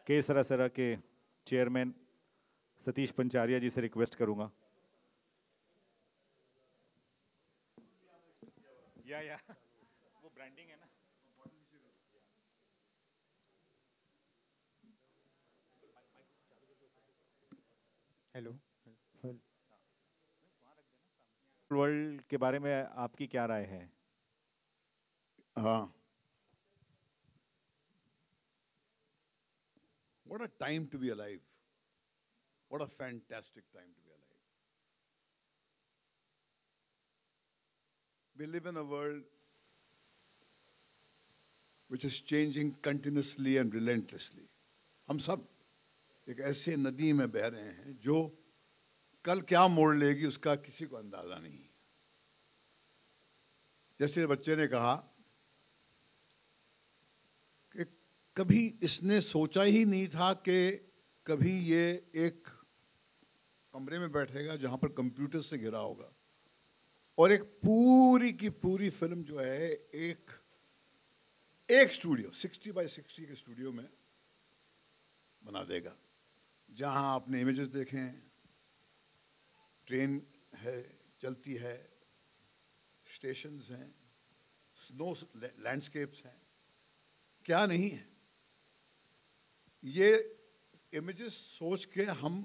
के सरासरा के चेयरमैन सतीश पंचारिया जी से रिक्वेस्ट करूंगा। या वो ब्रांडिंग है ना। हेलो। वर्ल्ड के बारे में आपकी क्या राय है? हाँ, what a time to be alive. What a fantastic time to be alive. We live in a world which is changing continuously and relentlessly. हम सब एक ऐसे नदी में बह रहे हैं जो कल क्या मोड़ लेगी उसका किसी को अंदाजा नहीं। जैसे बच्चे ने कहा कि कभी इसने सोचा ही नहीं था कि कभी ये एक कमरे में बैठेगा जहां पर कंप्यूटर से घिरा होगा और एक पूरी की पूरी फिल्म जो है एक स्टूडियो 60 बाय 60 के स्टूडियो में बना देगा, जहां आपने इमेजेस देखें, ट्रेन है चलती है, स्टेशंस हैं, स्नो लैंडस्केप्स हैं, क्या नहीं है। ये इमेजेस सोच के हम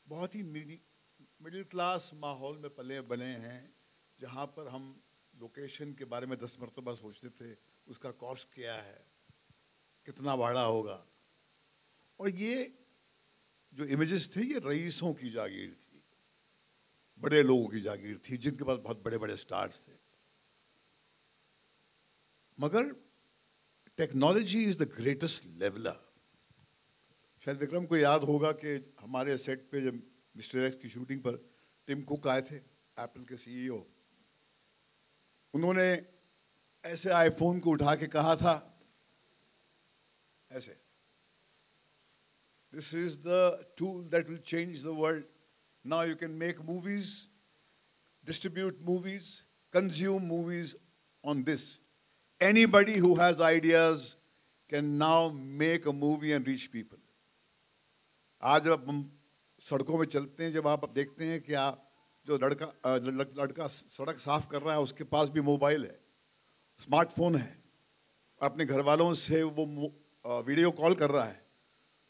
बहुत ही मिडिल क्लास माहौल में पले बने हैं, जहाँ पर हम लोकेशन के बारे में 10 मरतबा सोचते थे उसका कॉस्ट क्या है, कितना भाड़ा होगा। और ये जो इमेजेस थे ये रईसों की जागीर थी, बड़े लोगों की जागीर थी जिनके पास बहुत बड़े बड़े स्टार्स थे। मगर technology is the greatest leveller. शायद विक्रम को याद होगा कि हमारे सेट पे जब मिस्टर एक्स की शूटिंग पर टिम कुक आए थे, एप्पल के सीईओ, उन्होंने ऐसे आईफोन को उठा के कहा था ऐसे, this is the tool that will change the world. Now you can make movies, distribute movies, consume movies on this. Anybody who has ideas can now make a movie and reach people. आज जब हम सड़कों में चलते हैं, जब आप देखते हैं कि जो लड़का सड़क साफ कर रहा है उसके पास भी मोबाइल है, स्मार्टफोन है, अपने घर वालों से वो वीडियो कॉल कर रहा है,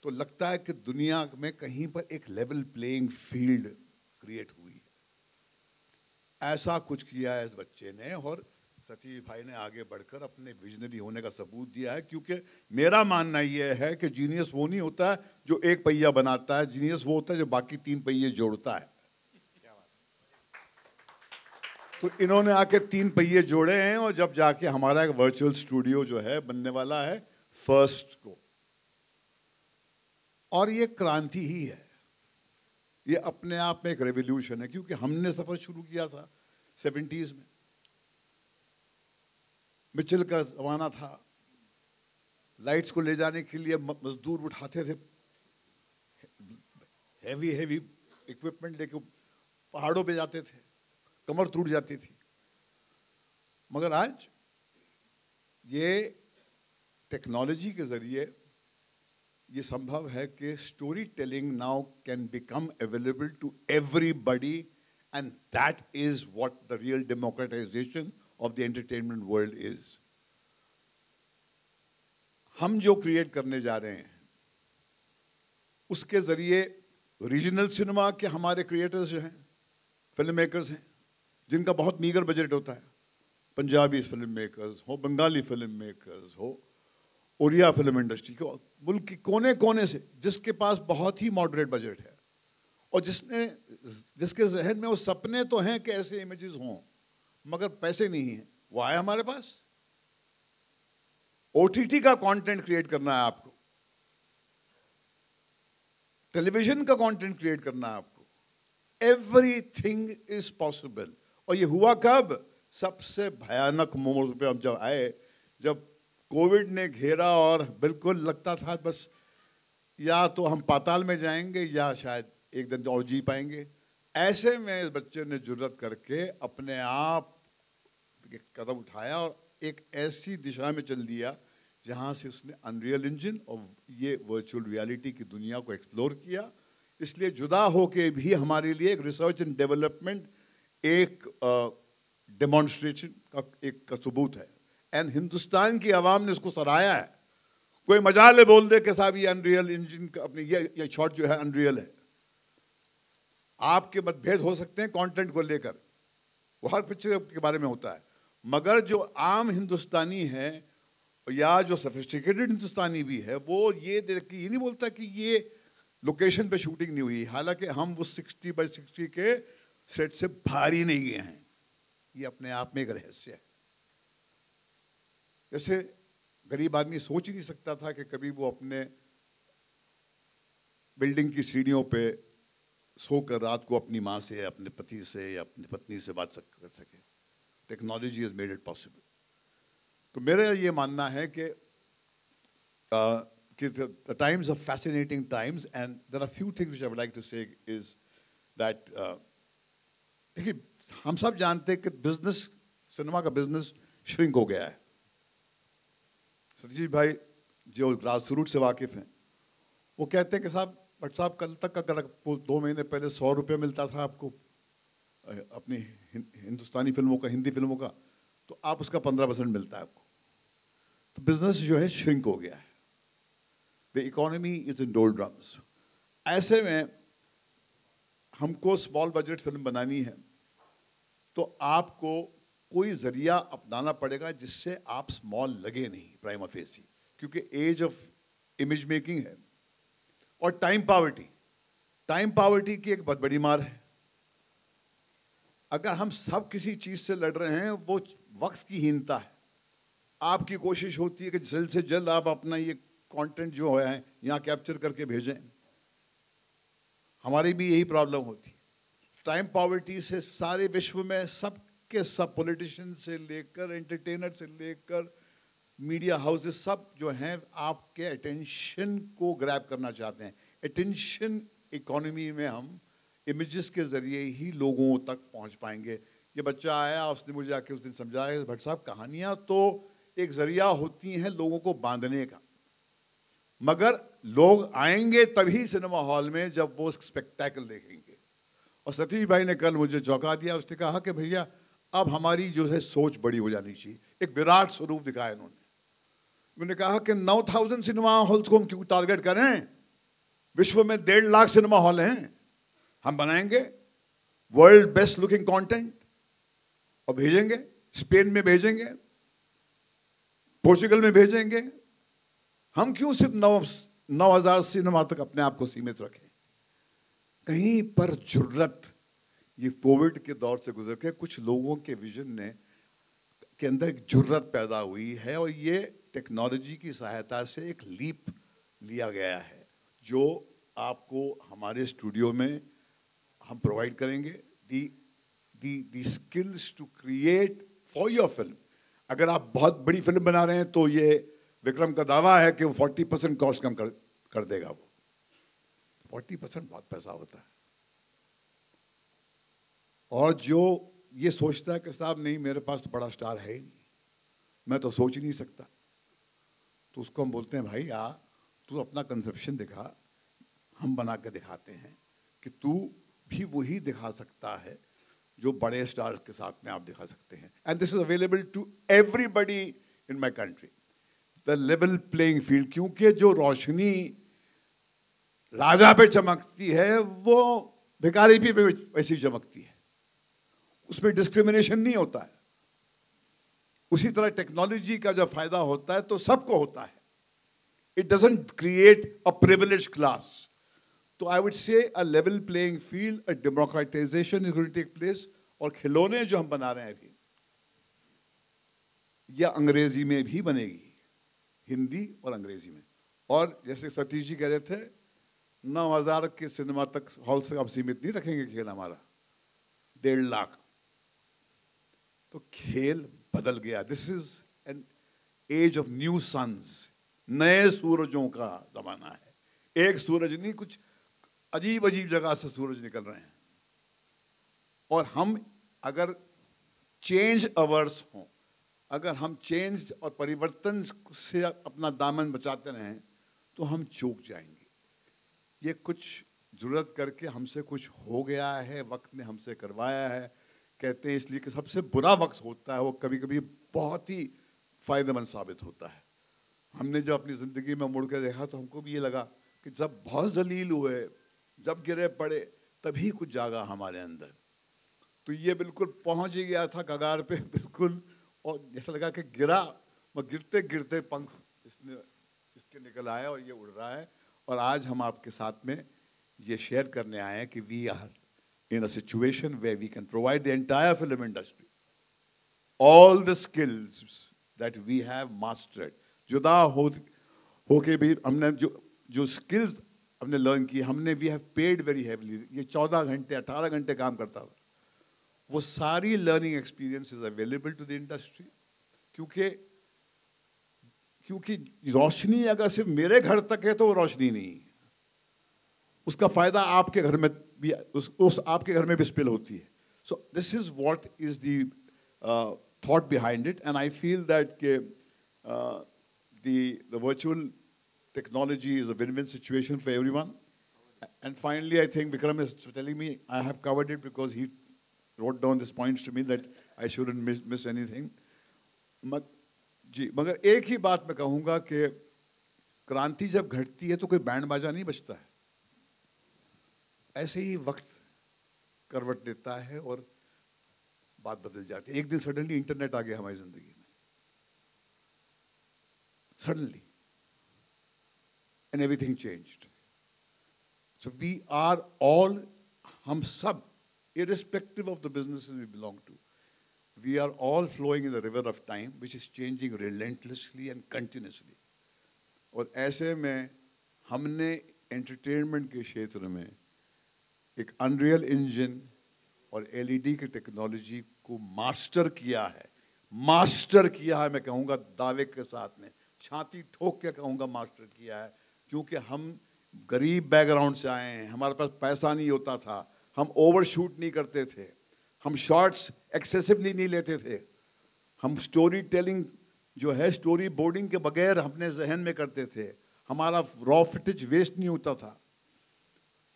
तो लगता है कि दुनिया में कहीं पर एक लेवल प्लेइंग फील्ड क्रिएट हुई है। ऐसा कुछ किया है इस बच्चे ने और सतीश भाई ने आगे बढ़कर अपने विजनरी होने का सबूत दिया है। क्योंकि मेरा मानना यह है कि जीनियस वो नहीं होता है जो एक पहिया बनाता है, जीनियस वो होता है जो बाकी 3 पहिए जोड़ता है। तो इन्होंने आके 3 पहिए जोड़े हैं और जब जाके हमारा एक वर्चुअल स्टूडियो जो है बनने वाला है 1 को, और ये क्रांति ही है, ये अपने आप में एक रेवोल्यूशन है। क्योंकि हमने सफर शुरू किया था 70s में, मिचेल का जमाना था, लाइट्स को ले जाने के लिए मजदूर उठाते थे हेवी इक्विपमेंट लेके, पहाड़ों पे जाते थे, कमर टूट जाती थी। मगर आज ये टेक्नोलॉजी के जरिए ये संभव है कि story telling now can become available to everybody, and that is what the real democratisation of the entertainment world is. हम जो क्रिएट करने जा रहे हैं उसके जरिए रीजनल सिनेमा के हमारे क्रिएटर्स जो हैं, फिल्म मेकर्स हैं, जिनका बहुत मीगर बजट होता है, पंजाबी फिल्म मेकर्स हो, बंगाली फिल्म मेकर्स हो, उड़िया फिल्म इंडस्ट्री को मुल्क के कोने कोने से, जिसके पास बहुत ही मॉडरेट बजट है और जिसके जहन में वो सपने तो हैं कि ऐसे इमेजेस हों मगर पैसे नहीं है, वो आए हमारे पास। ओटीटी का कंटेंट क्रिएट करना है आपको, टेलीविजन का कंटेंट क्रिएट करना है आपको, एवरीथिंग इज पॉसिबल। और ये हुआ कब? सबसे भयानक मोड़ पे हम जब आए, जब कोविड ने घेरा और बिल्कुल लगता था बस या तो हम पाताल में जाएंगे या शायद एक दिन और जी पाएंगे। ऐसे में इस बच्चे ने जुर्रत करके अपने आप एक कदम उठाया और एक ऐसी दिशा में चल दिया जहाँ से उसने अनरियल इंजन और ये वर्चुअल रियलिटी की दुनिया को एक्सप्लोर किया। इसलिए जुदा होके भी हमारे लिए एक रिसर्च एंड डेवलपमेंट एक डेमोन्स्ट्रेशन का एक सबूत है। एंड हिंदुस्तान की आवाम ने उसको सराहाया है। कोई मजाल बोल दे कि साहब ये अनरियल इंजन का अपने ये शॉट जो है अनरियल है। आपके मतभेद हो सकते हैं कंटेंट को लेकर, वो हर पिक्चर के बारे में होता है, मगर जो आम हिंदुस्तानी है या जो सोफिस्टिकेटेड हिंदुस्तानी भी है वो ये देख के ये नहीं बोलता कि ये लोकेशन पे शूटिंग नहीं हुई, हालांकि हम वो 60x60 के सेट से बाहर ही नहीं गए हैं। ये अपने आप में एक रहस्य है। जैसे गरीब आदमी सोच ही नहीं सकता था कि कभी वो अपने बिल्डिंग की सीढ़ियों पे सोकर रात को अपनी माँ से, अपने पति से या अपनी पत्नी से बात कर सके। Technology has made it possible. तो मेरा ये मानना है कि the times are fascinating times, and there are few things which I would like to say is that देखिए हम सब जानते हैं कि बिजनेस, सिनेमा का बिजनेस श्रिंक हो गया है। सतीश भाई जो ग्रास रूट से वाकिफ हैं वो कहते हैं कि साहब बट साहब कल तक अगर 2 महीने पहले 100 रुपये मिलता था आपको अपनी हिंदुस्तानी फिल्मों का, हिंदी फिल्मों का, तो आप उसका 15% मिलता है आपको। तो बिजनेस जो है श्रिंक हो गया है। The economy is in डोलड्रम्स। ऐसे में हमको स्मॉल बजट फिल्म बनानी है तो आपको कोई जरिया अपनाना पड़ेगा जिससे आप स्मॉल लगे नहीं प्राइमा फेसी, क्योंकि एज ऑफ इमेज मेकिंग है। और टाइम पावर्टी की एक बहुत बड़ी मार है। अगर हम सब किसी चीज से लड़ रहे हैं वो वक्त की हीनता है। आपकी कोशिश होती है कि जल्द से जल्द आप अपना ये कंटेंट जो है यहाँ कैप्चर करके भेजें। हमारी भी यही प्रॉब्लम होती है। टाइम पॉवर्टी से सारे विश्व में सब के सब, पॉलिटिशियन से लेकर एंटरटेनर से लेकर मीडिया हाउसेस, सब जो हैं आपके अटेंशन को ग्रैब करना चाहते हैं। अटेंशन इकोनॉमी में हम इमेजेस के ज़रिए ही लोगों तक पहुंच पाएंगे। ये बच्चा आया, उसने मुझे आके उस दिन समझाया भट्ट साहब कहानियाँ तो एक ज़रिया होती हैं लोगों को बांधने का, मगर लोग आएंगे तभी सिनेमा हॉल में जब वो स्पेक्टेकल देखेंगे। और सतीश भाई ने कल मुझे चौंका दिया। उसने कहा कि भैया अब हमारी जो है सोच बड़ी हो जानी चाहिए। एक विराट स्वरूप दिखाया इन्होंने। उन्होंने कहा कि 9,000 सिनेमा हॉल्स को हम क्यों टारगेट करें? विश्व में 1.5 लाख सिनेमा हॉल हैं। हम बनाएंगे वर्ल्ड बेस्ट लुकिंग कंटेंट और भेजेंगे। स्पेन में भेजेंगे, पोर्चुगल में भेजेंगे। हम क्यों सिर्फ 9,000 सिनेमा तक अपने आप को सीमित रखें? कहीं पर जुर्रत, ये कोविड के दौर से गुजर के कुछ लोगों के विजन ने के अंदर एक जुर्रत पैदा हुई है और ये टेक्नोलॉजी की सहायता से एक लीप लिया गया है जो आपको हमारे स्टूडियो में हम प्रोवाइड करेंगे। The skills to create for your film. अगर आप बहुत बड़ी फिल्म बना रहे हैं तो ये विक्रम का दावा है कि वो 40% कॉस्ट कम कर देगा। वो 40% बहुत पैसा होता है। और जो ये सोचता है कि साहब नहीं मेरे पास तो बड़ा स्टार है ही नहीं, मैं तो सोच ही नहीं सकता, तो उसको हम बोलते हैं भाई आ तू अपना कंसेप्शन दिखा, हम बना के दिखाते हैं कि तू भी वही दिखा सकता है जो बड़े स्टार के साथ में आप दिखा सकते हैं। And this is available to everybody in my country. The level playing field, क्योंकि जो रोशनी राजा पे चमकती है वो भिखारी भी वैसी चमकती है, उसमें डिस्क्रिमिनेशन नहीं होता है। उसी तरह टेक्नोलॉजी का जब फायदा होता है तो सबको होता है। It doesn't create a privileged class. तो I would say a level playing field, a democratisation is going to take place. और खिलौने जो हम बना रहे हैं अभी, यह अंग्रेजी में भी बनेगी, हिंदी और अंग्रेजी में। और जैसे सतीश जी कह रहे थे 9,000 के सिनेमा तक हॉल से हम सीमित नहीं रखेंगे खेल हमारा, 1.5 लाख। तो खेल बदल गया। This is an age of new suns. नए सूरजों का जमाना है। एक सूरज नहीं, कुछ अजीब अजीब जगह से सूरज निकल रहे हैं। और हम अगर चेंज अवर्स हों, अगर हम चेंज और परिवर्तन से अपना दामन बचाते रहें तो हम चूक जाएंगे। ये कुछ ज़रूरत करके हमसे कुछ हो गया है, वक्त ने हमसे करवाया है। कहते हैं इसलिए कि सबसे बुरा वक्त होता है वो कभी कभी बहुत ही फ़ायदेमंद साबित होता है। हमने जब अपनी ज़िंदगी में मुड़ के देखा तो हमको भी ये लगा कि जब बहुत जलील हुए, जब गिरे पड़े, तभी कुछ जागा हमारे अंदर। तो ये बिल्कुल पहुंच ही गया था कगार पे बिल्कुल, और जैसा लगा कि गिरा, मगर गिरते गिरते पंख इसके निकल आए और ये उड़ रहा है। और आज हम आपके साथ में ये शेयर करने आए हैं कि we are in a situation where we can provide the entire film industry all the skills that we have mastered. जुदा होके भी हमने जो स्किल्स हमने लर्न की, हमने we have paid very heavily. ये 14 घंटे 18 घंटे काम करता था, वो सारी learning experience is available to the industry. क्योंकि रोशनी अगर सिर्फ मेरे घर तक है तो वो रोशनी नहीं है, उसका फायदा आपके घर में भी, उस आपके घर में भी स्पिल होती है। So this is what is the thought behind it, and I feel that के the virtual technology is a win-win situation for everyone. And finally, I think Vikram is telling me I have covered it because he wrote down these points to me that I shouldn't miss anything. जी, मगर एक ही बात मैं कहूँगा कि क्रांति जब घटती है तो कोई बैंड बाजा नहीं बजता है। ऐसे ही वक्त करवट लेता है और बात बदल जाती है। एक दिन सडनली इंटरनेट आ गया हमारी जिंदगी में, suddenly, and everything changed. So we are all, hum sab, irrespective of the businesses we belong to, we are all flowing in the river of time, which is changing relentlessly and continuously. और ऐसे में हमने entertainment के क्षेत्र में एक unreal engine और LED की टेक्नोलॉजी को मास्टर किया है। मैं कहूँगा दावे के साथ में, छाती ठोक के कहूँगा मास्टर किया है। क्योंकि हम गरीब बैकग्राउंड से आए हैं, हमारे पास पैसा नहीं होता था, हम ओवरशूट नहीं करते थे, हम शॉर्ट्स एक्सेसिवली नहीं लेते थे, हम स्टोरी टेलिंग जो है स्टोरी बोर्डिंग के बगैर अपने जहन में करते थे, हमारा रॉ फिटेज वेस्ट नहीं होता था।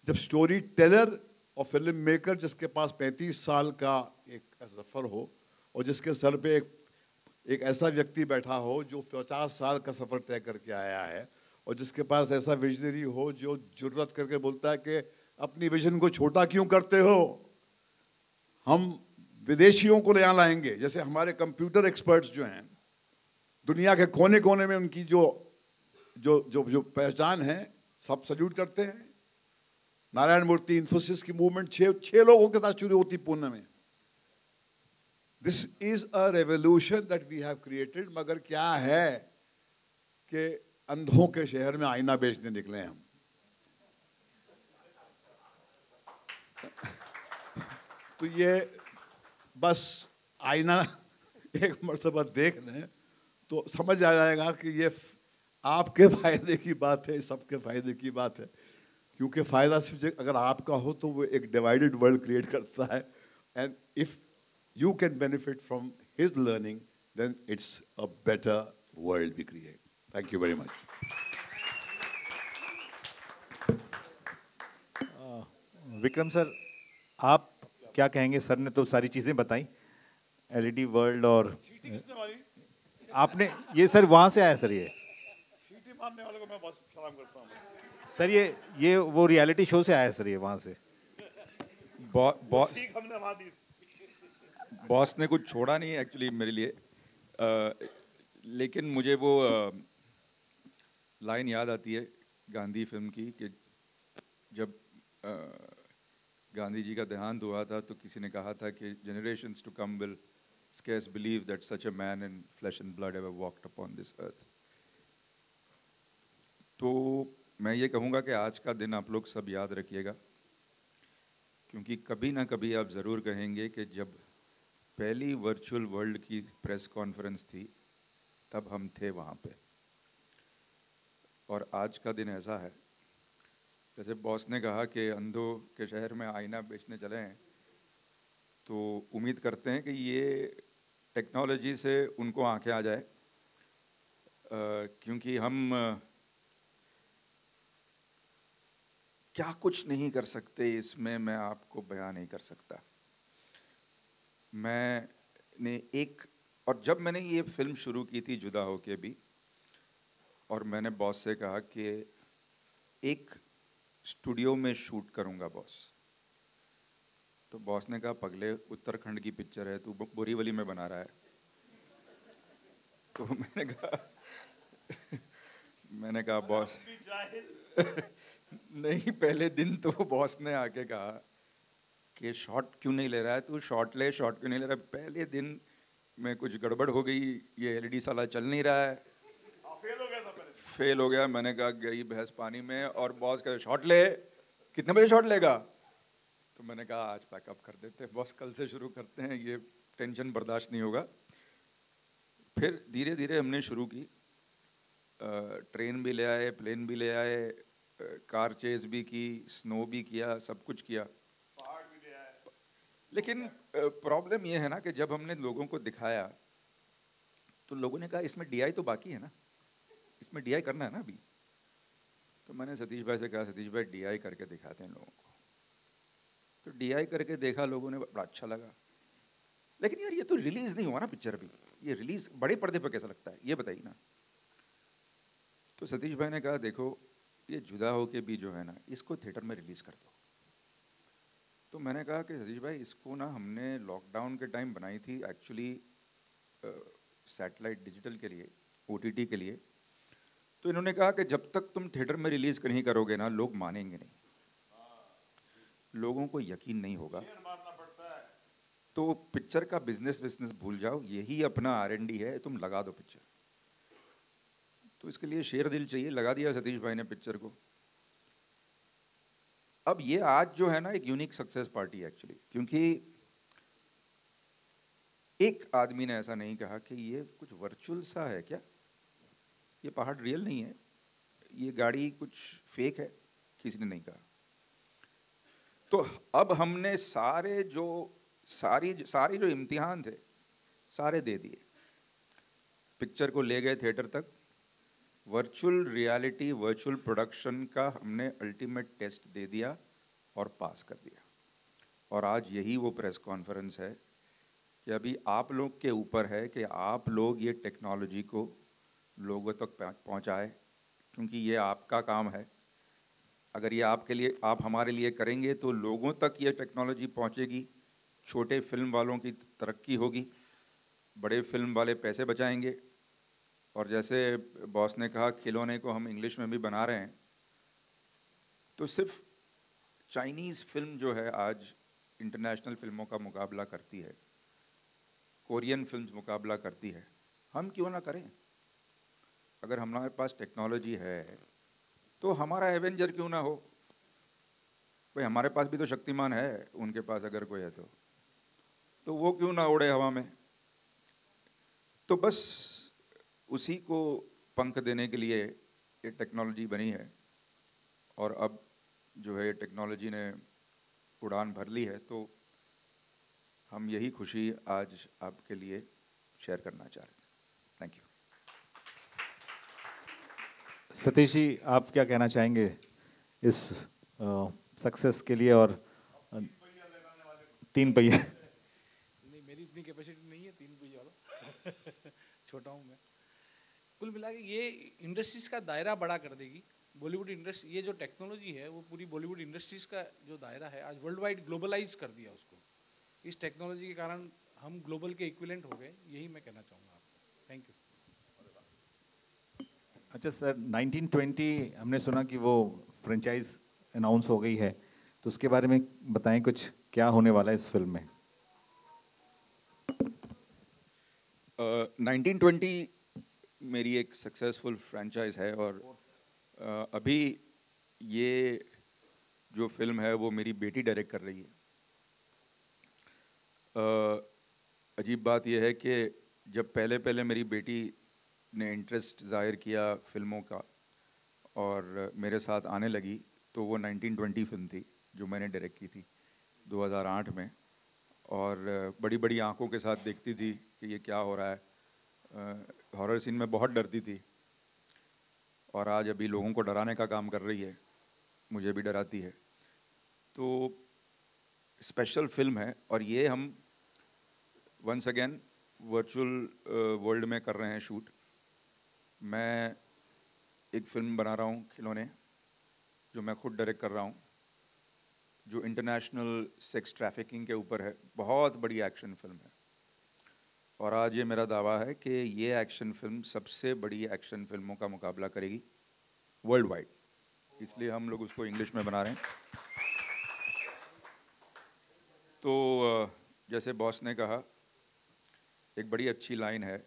जब स्टोरी टेलर और फिल्म मेकर जिसके पास 35 साल का एक सफ़र हो और जिसके सर पे एक ऐसा व्यक्ति बैठा हो जो 50 साल का सफ़र तय करके आया है, और जिसके पास ऐसा विजनरी हो जो जुर्रत करके बोलता है कि अपनी विजन को छोटा क्यों करते हो, हम विदेशियों को यहाँ लाएंगे। जैसे हमारे कंप्यूटर एक्सपर्ट्स जो हैं दुनिया के कोने कोने में, उनकी जो जो जो जो पहचान है, सब सल्यूट करते हैं। नारायण मूर्ति, इन्फोसिस की मूवमेंट 6 लोगों के साथ शुरू होती पुणे में। This is a revolution that we have created. मगर क्या है कि अंधों के शहर में आईना बेचने निकले हम। तो ये बस आईना एक मर्तबा देख लें तो समझ आ जाएगा कि ये आपके फायदे की बात है, सबके फायदे की बात है। क्योंकि फायदा सिर्फ अगर आपका हो तो वो एक डिवाइडेड वर्ल्ड क्रिएट करता है। And if you can benefit from his learning, then it's a better world we create. Thank you very much. Vikram sir, आप क्या कहेंगे? सर ने तो सारी चीज़ें बताई, एलईडी वर्ल्ड, और आपने ये सर वहाँ से आया सर, ये सीटी मारने वाले को मैं बहुत सलाम करता हूँ सर। ये वो रियलिटी शो से आया सर, ये वहाँ से। बॉस ने कुछ छोड़ा नहीं एक्चुअली मेरे लिए, लेकिन मुझे वो लाइन याद आती है गांधी फिल्म की कि जब गांधी जी का देहांत हुआ था तो किसी ने कहा था कि generations to come will scarce believe that such a man in flesh and blood ever walked upon this earth. तो मैं ये कहूँगा कि आज का दिन आप लोग सब याद रखिएगा, क्योंकि कभी ना कभी आप ज़रूर कहेंगे कि जब पहली वर्चुअल वर्ल्ड की प्रेस कॉन्फ्रेंस थी तब हम थे वहाँ पे। और आज का दिन ऐसा है, जैसे बॉस ने कहा कि अंधों के शहर में आईना बेचने चले हैं, तो उम्मीद करते हैं कि ये टेक्नोलॉजी से उनको आंखें आ जाए, क्योंकि हम क्या कुछ नहीं कर सकते इसमें मैं आपको बयान नहीं कर सकता। मैंने एक, और जब मैंने ये फिल्म शुरू की थी जुदा होके भी, और मैंने बॉस से कहा कि एक स्टूडियो में शूट करूँगा बॉस, तो बॉस ने कहा पगले उत्तराखंड की पिक्चर है, तू बोरीवली में बना रहा है। तो मैंने कहा बॉस नहीं, पहले दिन तो बॉस ने आके कहा कि शॉट क्यों नहीं ले रहा है तू, शॉट ले, शॉट क्यों नहीं ले रहा है। पहले दिन में कुछ गड़बड़ हो गई, ये एलईडी साला चल नहीं रहा है, फेल हो गया था पहले। फेल हो गया। मैंने कहा गई भैंस पानी में, और बॉस कहे शॉट ले, कितने बजे शॉट लेगा? तो मैंने कहा आज पैकअप कर देते हैं बॉस, कल से शुरू करते हैं, ये टेंशन बर्दाश्त नहीं होगा। फिर धीरे धीरे हमने शुरू की, ट्रेन भी ले आए, प्लेन भी ले आए, कार चेज भी की, स्नो भी किया, सब कुछ किया, पहाड़ भी ले आए। लेकिन प्रॉब्लम ये है ना कि जब हमने लोगों को दिखाया तो लोगों ने कहा इसमें डीआई तो बाकी है ना, इसमें डीआई करना है ना अभी। तो मैंने सतीश भाई से कहा सतीश भाई डीआई करके दिखाते हैं लोगों को। तो डीआई करके देखा, लोगों ने बड़ा अच्छा लगा। लेकिन यार ये तो रिलीज नहीं हुआ ना पिक्चर अभी, ये रिलीज बड़े पर्दे पर कैसा लगता है ये बताइए ना। तो सतीश भाई ने कहा देखो ये जुदा होके भी जो है ना, इसको थिएटर में रिलीज कर दो। तो मैंने कहा कि सतीश भाई इसको ना हमने लॉकडाउन के टाइम बनाई थी एक्चुअली सैटेलाइट डिजिटल के लिए, ओटीटी के लिए। तो इन्होंने कहा कि जब तक तुम थिएटर में रिलीज नहीं करोगे ना, लोग मानेंगे नहीं, लोगों को यकीन नहीं होगा। तो पिक्चर का बिजनेस भूल जाओ, यही अपना R&D है, तुम लगा दो पिक्चर। तो इसके लिए शेर दिल चाहिए, लगा दिया सतीश भाई ने पिक्चर को। अब ये आज जो है ना एक यूनिक सक्सेस पार्टी है एक्चुअली, क्योंकि एक आदमी ने ऐसा नहीं कहा कि ये कुछ वर्चुअल सा है क्या, ये पहाड़ रियल नहीं है, ये गाड़ी कुछ फेक है, किसी ने नहीं कहा। तो अब हमने सारे जो इम्तिहान थे सारे दे दिए, पिक्चर को ले गए थिएटर तक, वर्चुअल रियलिटी वर्चुअल प्रोडक्शन का हमने अल्टीमेट टेस्ट दे दिया और पास कर दिया। और आज यही वो प्रेस कॉन्फ्रेंस है कि अभी आप लोग के ऊपर है कि आप लोग ये टेक्नोलॉजी को लोगों तक पहुंचाए, क्योंकि ये आपका काम है। अगर ये आपके लिए, आप हमारे लिए करेंगे तो लोगों तक ये टेक्नोलॉजी पहुंचेगी, छोटे फिल्म वालों की तरक्की होगी, बड़े फिल्म वाले पैसे बचाएंगे। और जैसे बॉस ने कहा खिलौने को हम इंग्लिश में भी बना रहे हैं, तो सिर्फ चाइनीज़ फिल्म जो है आज इंटरनेशनल फिल्मों का मुकाबला करती है, कोरियन फिल्म्स मुकाबला करती है, हम क्यों ना करें? अगर हमारे पास टेक्नोलॉजी है तो हमारा एवेंजर क्यों ना हो भाई, हमारे पास भी तो शक्तिमान है, उनके पास अगर कोई है तो वो क्यों ना उड़े हवा में। तो बस उसी को पंख देने के लिए ये टेक्नोलॉजी बनी है, और अब जो है ये टेक्नोलॉजी ने उड़ान भर ली है, तो हम यही खुशी आज आपके लिए शेयर करना चाह रहे हैं। Thank you. सतीश जी, आप क्या कहना चाहेंगे इस सक्सेस के लिए? और 3 पहिए नहीं, मेरी इतनी कैपेसिटी नहीं है 3 पहिए वाला छोटा हूँ मैं। कुल मिला के ये इंडस्ट्रीज का दायरा बड़ा कर देगी। बॉलीवुड इंडस्ट्री, ये जो टेक्नोलॉजी है वो पूरी बॉलीवुड इंडस्ट्रीज का जो दायरा है आज वर्ल्ड वाइड ग्लोबलाइज कर दिया उसको। इस टेक्नोलॉजी के कारण हम ग्लोबल के इक्विवेलेंट हो गए, यही मैं कहना चाहूँगा आपको। Thank you. अच्छा सर, 1920 हमने सुना कि वो फ्रेंचाइज अनाउंस हो गई है, तो उसके बारे में बताएं कुछ, क्या होने वाला है इस फिल्म में? 1920 मेरी एक सक्सेसफुल फ्रेंचाइज है, और अभी ये जो फिल्म है वो मेरी बेटी डायरेक्ट कर रही है। अजीब बात यह है कि जब पहले मेरी बेटी ने इंटरेस्ट ज़ाहिर किया फिल्मों का और मेरे साथ आने लगी, तो वो 1920 फिल्म थी जो मैंने डायरेक्ट की थी 2008 में। और बड़ी बड़ी आंखों के साथ देखती थी कि ये क्या हो रहा है। हॉरर सीन में बहुत डरती थी और आज अभी लोगों को डराने का काम कर रही है, मुझे भी डराती है। तो स्पेशल फिल्म है और ये हम वंस अगेन वर्चुअल वर्ल्ड में कर रहे हैं शूट। मैं एक फिल्म बना रहा हूँ खिलौने, जो मैं खुद डायरेक्ट कर रहा हूँ, जो इंटरनेशनल सेक्स ट्रैफिकिंग के ऊपर है। बहुत बड़ी एक्शन फिल्म है और आज ये मेरा दावा है कि ये एक्शन फिल्म सबसे बड़ी एक्शन फिल्मों का मुकाबला करेगी वर्ल्ड वाइड, इसलिए हम लोग उसको इंग्लिश में बना रहे हैं। तो जैसे बॉस ने कहा, एक बड़ी अच्छी लाइन है,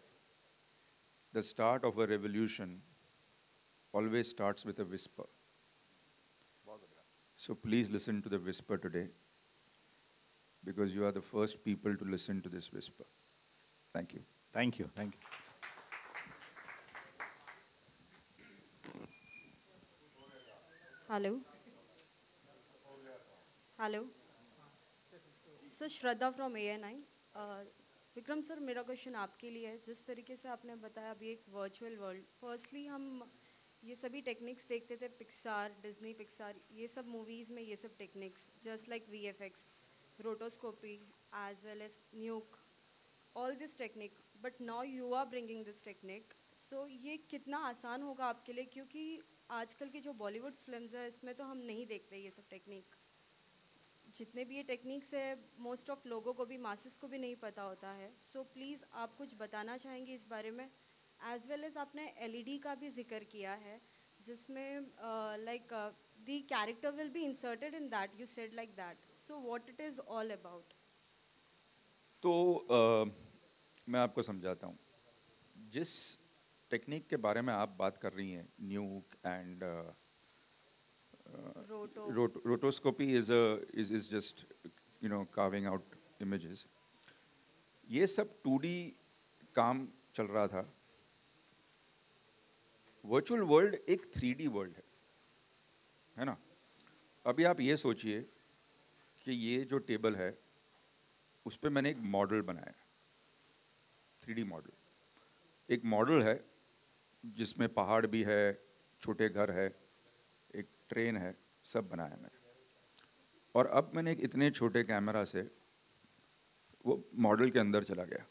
the start of a revolution always starts with a whisper. So please listen to the whisper today, because you are the first people to listen to this whisper. Thank you. Thank you, thank you. Hello hello sir, Shraddha from ANI। Vikram sir, मेरा question आपके लिए है। जिस तरीके से आपने बताया अभी एक वर्चुअल वर्ल्ड, फर्स्टली हम ये सभी टेक्निक्स देखते थे, पिक्सार, डिज्नी पिक्सार, ये सब मूवीज़ में ये सब techniques just like VFX, rotoscopy as well as Nuke, all this technique, but now you are bringing this technique. So ये कितना आसान होगा आपके लिए, क्योंकि आजकल की जो बॉलीवुड फिल्म्स है इसमें तो हम नहीं देखते ये सब टेक्निक। जितने भी ये टेक्निक्स है मोस्ट ऑफ लोगों को भी, मासेस को भी नहीं पता होता है। सो प्लीज़ आप कुछ बताना चाहेंगे इस बारे में। एज वेल एज आपने LED का भी जिक्र किया है, जिसमें like the character will be inserted in that, you said like that. So what it is all about? तो मैं आपको समझाता हूँ। जिस टेक्निक के बारे में आप बात कर रही हैं, Nuke and rotoscopy is just carving out images, ये सब 2D काम चल रहा था। वर्चुअल वर्ल्ड एक 3D वर्ल्ड है ना। अभी आप ये सोचिए कि ये जो टेबल है उस पर मैंने एक मॉडल बनाया, 3D मॉडल। एक मॉडल है जिसमें पहाड़ भी है, छोटे घर है, एक ट्रेन है, सब बनाया मैंने। और अब मैंने एक इतने छोटे कैमरा से वो मॉडल के अंदर चला गया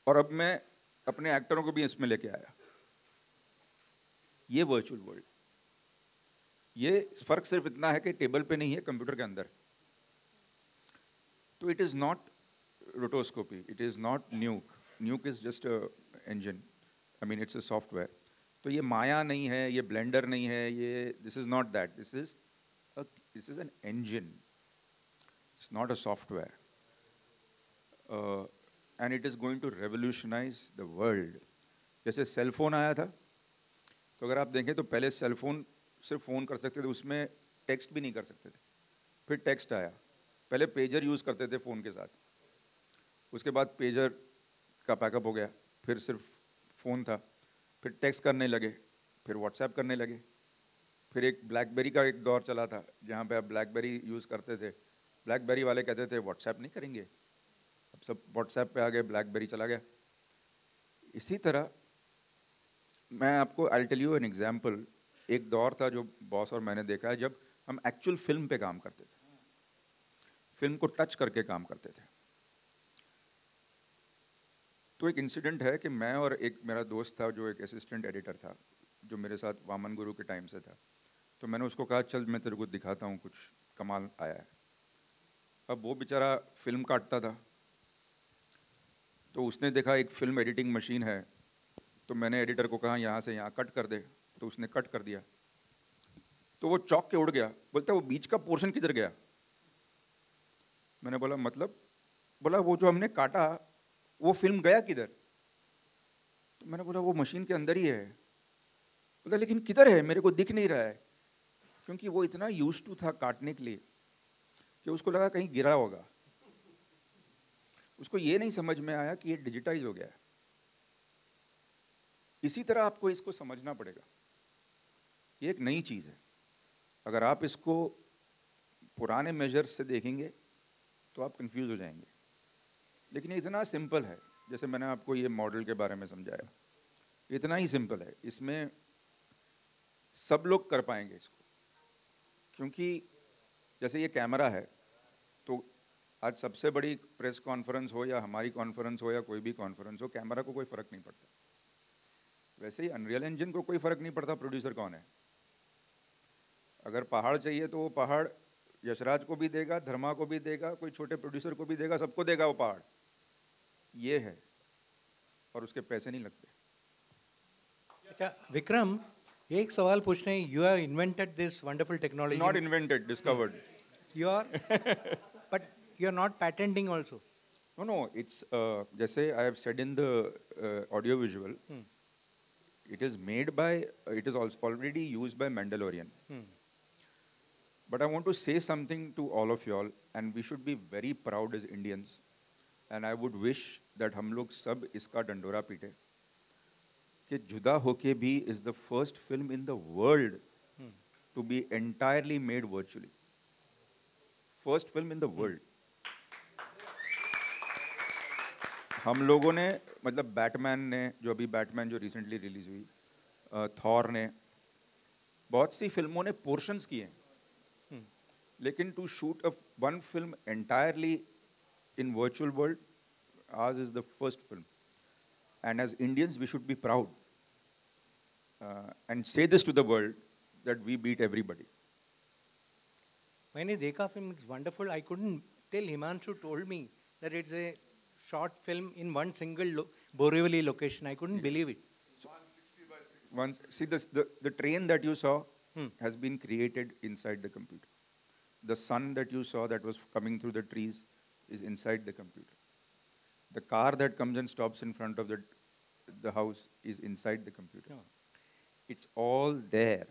और अब मैं अपने एक्टरों को भी इसमें लेके आया। ये वर्चुअल वर्ल्ड, ये फर्क सिर्फ इतना है कि टेबल पे नहीं है, कंप्यूटर के अंदर। तो it is not rotoscopy, it is not Nuke. Nuke is just a engine, I mean it's a software. तो ये माया नहीं है, ये ब्लेंडर नहीं है, ये this is not that, this is an engine, it's not a software. And it is going to revolutionise the world. जैसे cell phone आया था, तो अगर आप देखें तो पहले सेल फोन सिर्फ फ़ोन कर सकते थे, उसमें टेक्स्ट भी नहीं कर सकते थे। फिर टेक्स्ट आया, पहले पेजर यूज़ करते थे फ़ोन के साथ, उसके बाद पेजर का पैकअप हो गया, फिर सिर्फ फ़ोन था, फिर टेक्स्ट करने लगे, फिर व्हाट्सएप करने लगे, फिर एक ब्लैकबेरी का एक दौर चला था जहाँ पे आप ब्लैकबेरी यूज़ करते थे। ब्लैकबेरी वाले कहते थे व्हाट्सएप नहीं करेंगे, अब सब व्हाट्सएप पे आ गए, ब्लैकबेरी चला गया। इसी तरह मैं आपको I tell you an example. एक दौर था जो बॉस और मैंने देखा है, जब हम एक्चुअल फिल्म पे काम करते थे, फिल्म को टच करके काम करते थे। तो एक इंसिडेंट है कि मैं और एक मेरा दोस्त था जो एक असिस्टेंट एडिटर था, जो मेरे साथ वामन गुरु के टाइम से था। तो मैंने उसको कहा चल मैं तेरे को दिखाता हूँ, कुछ कमाल आया है। अब वो बेचारा फिल्म काटता था, तो उसने देखा एक फिल्म एडिटिंग मशीन है, तो मैंने एडिटर को कहा यहाँ से यहाँ कट कर दे, तो उसने कट कर दिया। तो वो चौंक के उड़ गया, बोलता वो बीच का पोर्शन किधर गया। मैंने बोला मतलब? बोला वो जो हमने काटा वो फिल्म गया किधर? तो मैंने बोला वो मशीन के अंदर ही है। बोला लेकिन किधर है, मेरे को दिख नहीं रहा है। क्योंकि वो इतना यूज्ड टू था काटने के लिए कि उसको लगा कहीं गिरा होगा, उसको ये नहीं समझ में आया कि ये डिजिटाइज हो गया है। इसी तरह आपको इसको समझना पड़ेगा, ये एक नई चीज़ है। अगर आप इसको पुराने मेजर्स से देखेंगे तो आप कंफ्यूज हो जाएंगे। लेकिन ये इतना सिंपल है, जैसे मैंने आपको ये मॉडल के बारे में समझाया, इतना ही सिंपल है, इसमें सब लोग कर पाएंगे इसको। क्योंकि जैसे ये कैमरा है, तो आज सबसे बड़ी प्रेस कॉन्फ्रेंस हो या हमारी कॉन्फ्रेंस हो या कोई भी कॉन्फ्रेंस हो, कैमरा को कोई फ़र्क नहीं पड़ता। वैसे ही अनरियल इंजन को कोई फ़र्क नहीं पड़ता प्रोड्यूसर कौन है। अगर पहाड़ चाहिए तो वो पहाड़ यशराज को भी देगा, धर्मा को भी देगा, कोई छोटे प्रोड्यूसर को भी देगा, सबको देगा वो पहाड़। ये है, और उसके पैसे नहीं लगते। अच्छा विक्रम, एक सवाल पूछना है। You have invented this wonderful technology. Not invented, discovered. You are, but you are not patenting also. No, no, it's जैसे I have said in the audio visual, it is made by, it is also already used by Mandalorian. But I want to say something to all of y'all, and we should be very proud as Indians. And I would wish that हम लोग सब इसका डंडोरा पीटे कि जुदा होके भी is the first film in the world to be entirely made virtually. First film in the world. हम लोगों ने, मतलब बैटमैन ने, जो अभी बैटमैन जो रिसेंटली रिलीज हुई, थॉर ने, बहुत सी फिल्मों ने पोर्शंस किए हैं, लेकिन to shoot a one film entirely in virtual world, ours is the first film. And as Indians, we should be proud and say this to the world that we beat everybody. मैंने देखा film, it's wonderful. I couldn't till Himanshu told me that it's a short film in one single Borivali location. I couldn't believe it. Once, see the train that you saw has been created inside the computer. The sun that you saw that was coming through the trees is inside the computer. The car that comes and stops in front of the house is inside the computer. It's all there.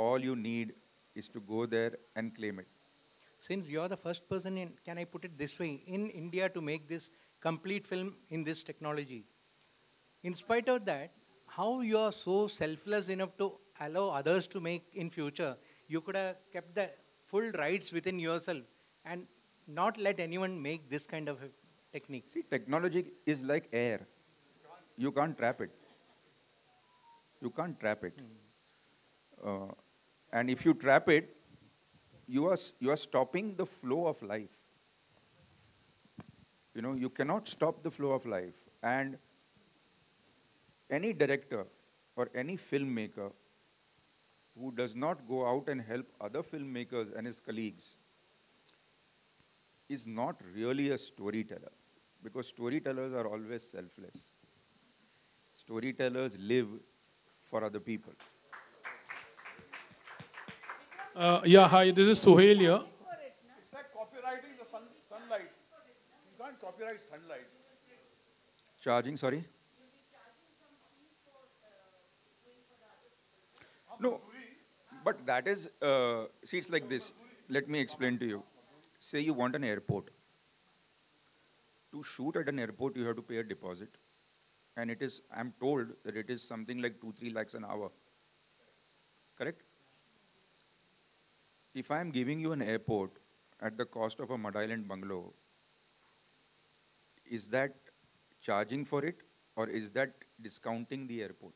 All you need is to go there and claim it. Since you are the first person in, can I put it this way, in India to make this complete film in this technology, in spite of that, how you are so selfless enough to allow others to make in future? You could have kept the full rights within yourself and not let anyone make this kind of a technique. See, technology is like air. You can't trap it. You can't trap it. And if you trap it, you are stopping the flow of life. You know, you cannot stop the flow of life. And any director or any filmmaker who does not go out and help other filmmakers and his colleagues is not really a storyteller, because storytellers are always selfless. Storytellers live for other people. Yeah, hi, this is Sohail here. It's like copyrighting the sunlight. You can't copyright sunlight. Charging, sorry? No, but that is, see, it's like this. Let me explain to you. Say you want an airport. To shoot at an airport, you have to pay a deposit. And it is, I'm told that it is something like 2-3 lakhs an hour. Correct? If I'm giving you an airport at the cost of a Mud Island bungalow, is that charging for it, or is that discounting the airport?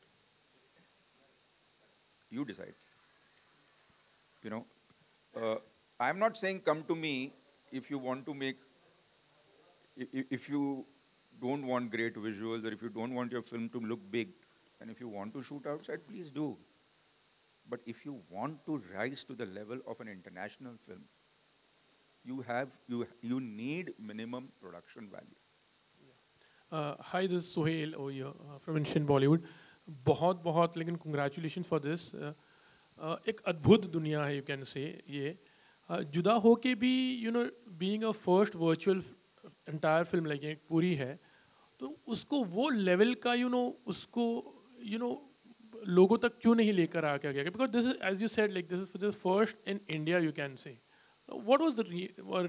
You decide. You know, I'm not saying come to me if you want to make, if you don't want great visuals, or if you don't want your film to look big, and if you want to shoot outside, please do. But if you want to rise to the level of an international film, you need minimum production value. Hi, this is Sohail over here from Indian Bollywood. बहुत लेकिन congratulations for this. एक अद्भुत दुनिया है, you can say ये. जुदा हो के भी, you know, being a first virtual entire film like एक पूरी है, तो उसको वो level का, you know, उसको, you know, लोगों तक क्यों नहीं लेकर आ गया? Because this is, as you said, like this is the first in India, you can say. What was the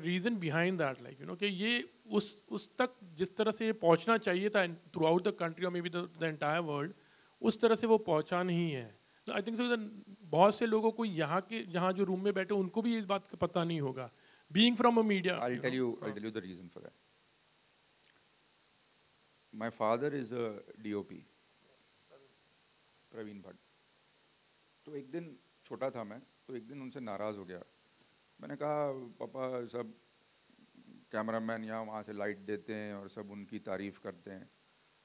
reason behind that? Like, you know, कि ये उस तक जिस तरह से ये पहुंचना चाहिए था throughout the country or maybe the entire world, उस तरह से वो पहुंचा नहीं है. I think so that बहुत से लोगों को यहाँ जो रूम में बैठे उनको भी इस बात का पता नहीं होगा. being from a media. I'll tell you the reason for that. My father is a DOP, Praveen Bhatt. तो एक दिन छोटा था मैं, तो एक दिन उनसे नाराज़ हो गया. मैंने कहा पापा सब कैमरामैन यहाँ वहाँ से लाइट देते हैं और सब उनकी तारीफ़ करते हैं,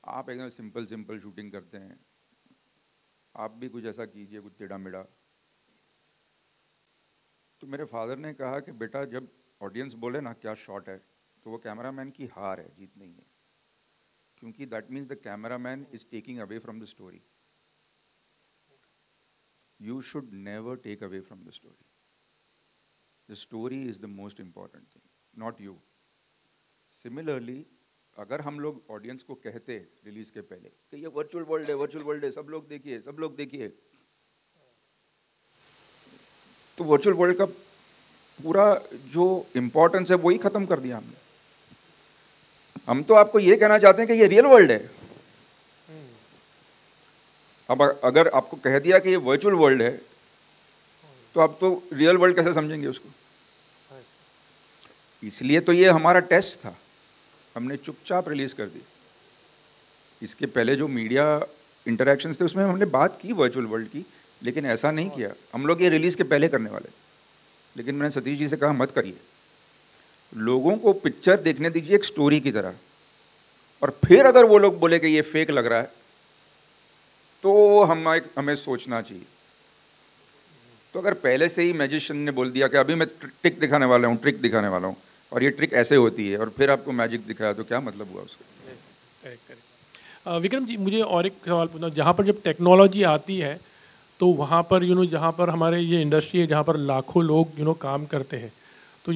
आप एकदम सिंपल शूटिंग करते हैं, आप भी कुछ ऐसा कीजिए, कुछ टेढ़ा मेढ़ा. तो मेरे फादर ने कहा कि बेटा जब ऑडियंस बोले ना क्या शॉट है, तो वो कैमरामैन की हार है, जीत नहीं है, क्योंकि that means the cameraman is taking away from the story. You should never take away from the story. The story is the most important thing, not you. Similarly, अगर हम लोग ऑडियंस को कहते रिलीज के पहले कि ये वर्चुअल वर्ल्ड है, सब लोग देखिए, तो वर्चुअल वर्ल्ड का पूरा जो इम्पोर्टेंस है वही खत्म कर दिया हमने. हम तो आपको ये कहना चाहते हैं कि ये रियल वर्ल्ड है. अब अगर आपको कह दिया कि ये वर्चुअल वर्ल्ड है, तो आप तो रियल वर्ल्ड कैसे समझेंगे उसको? इसलिए तो ये हमारा टेस्ट था, हमने चुपचाप रिलीज कर दी. इसके पहले जो मीडिया इंटरेक्शंस थे उसमें हमने बात की वर्चुअल वर्ल्ड की, लेकिन ऐसा नहीं किया. हम लोग ये रिलीज के पहले करने वाले, लेकिन मैंने सतीश जी से कहा मत करिए, लोगों को पिक्चर देखने दीजिए एक स्टोरी की तरह, और फिर अगर वो लोग बोले कि ये फेक लग रहा है तो हमें सोचना चाहिए. तो अगर पहले से ही मैजिशियन ने बोल दिया कि अभी मैं ट्रिक दिखाने वाला हूँ और ये ट्रिक ऐसे होती है, और फिर आपको मैजिक दिखाया, तो क्या मतलब हुआ उसका? विक्रम जी, मुझे और एक सवाल पूछना. जहाँ पर जब टेक्नोलॉजी आती है तो वहाँ पर जहाँ पर हमारे ये इंडस्ट्री है, जहाँ पर लाखों लोग काम करते हैं, तो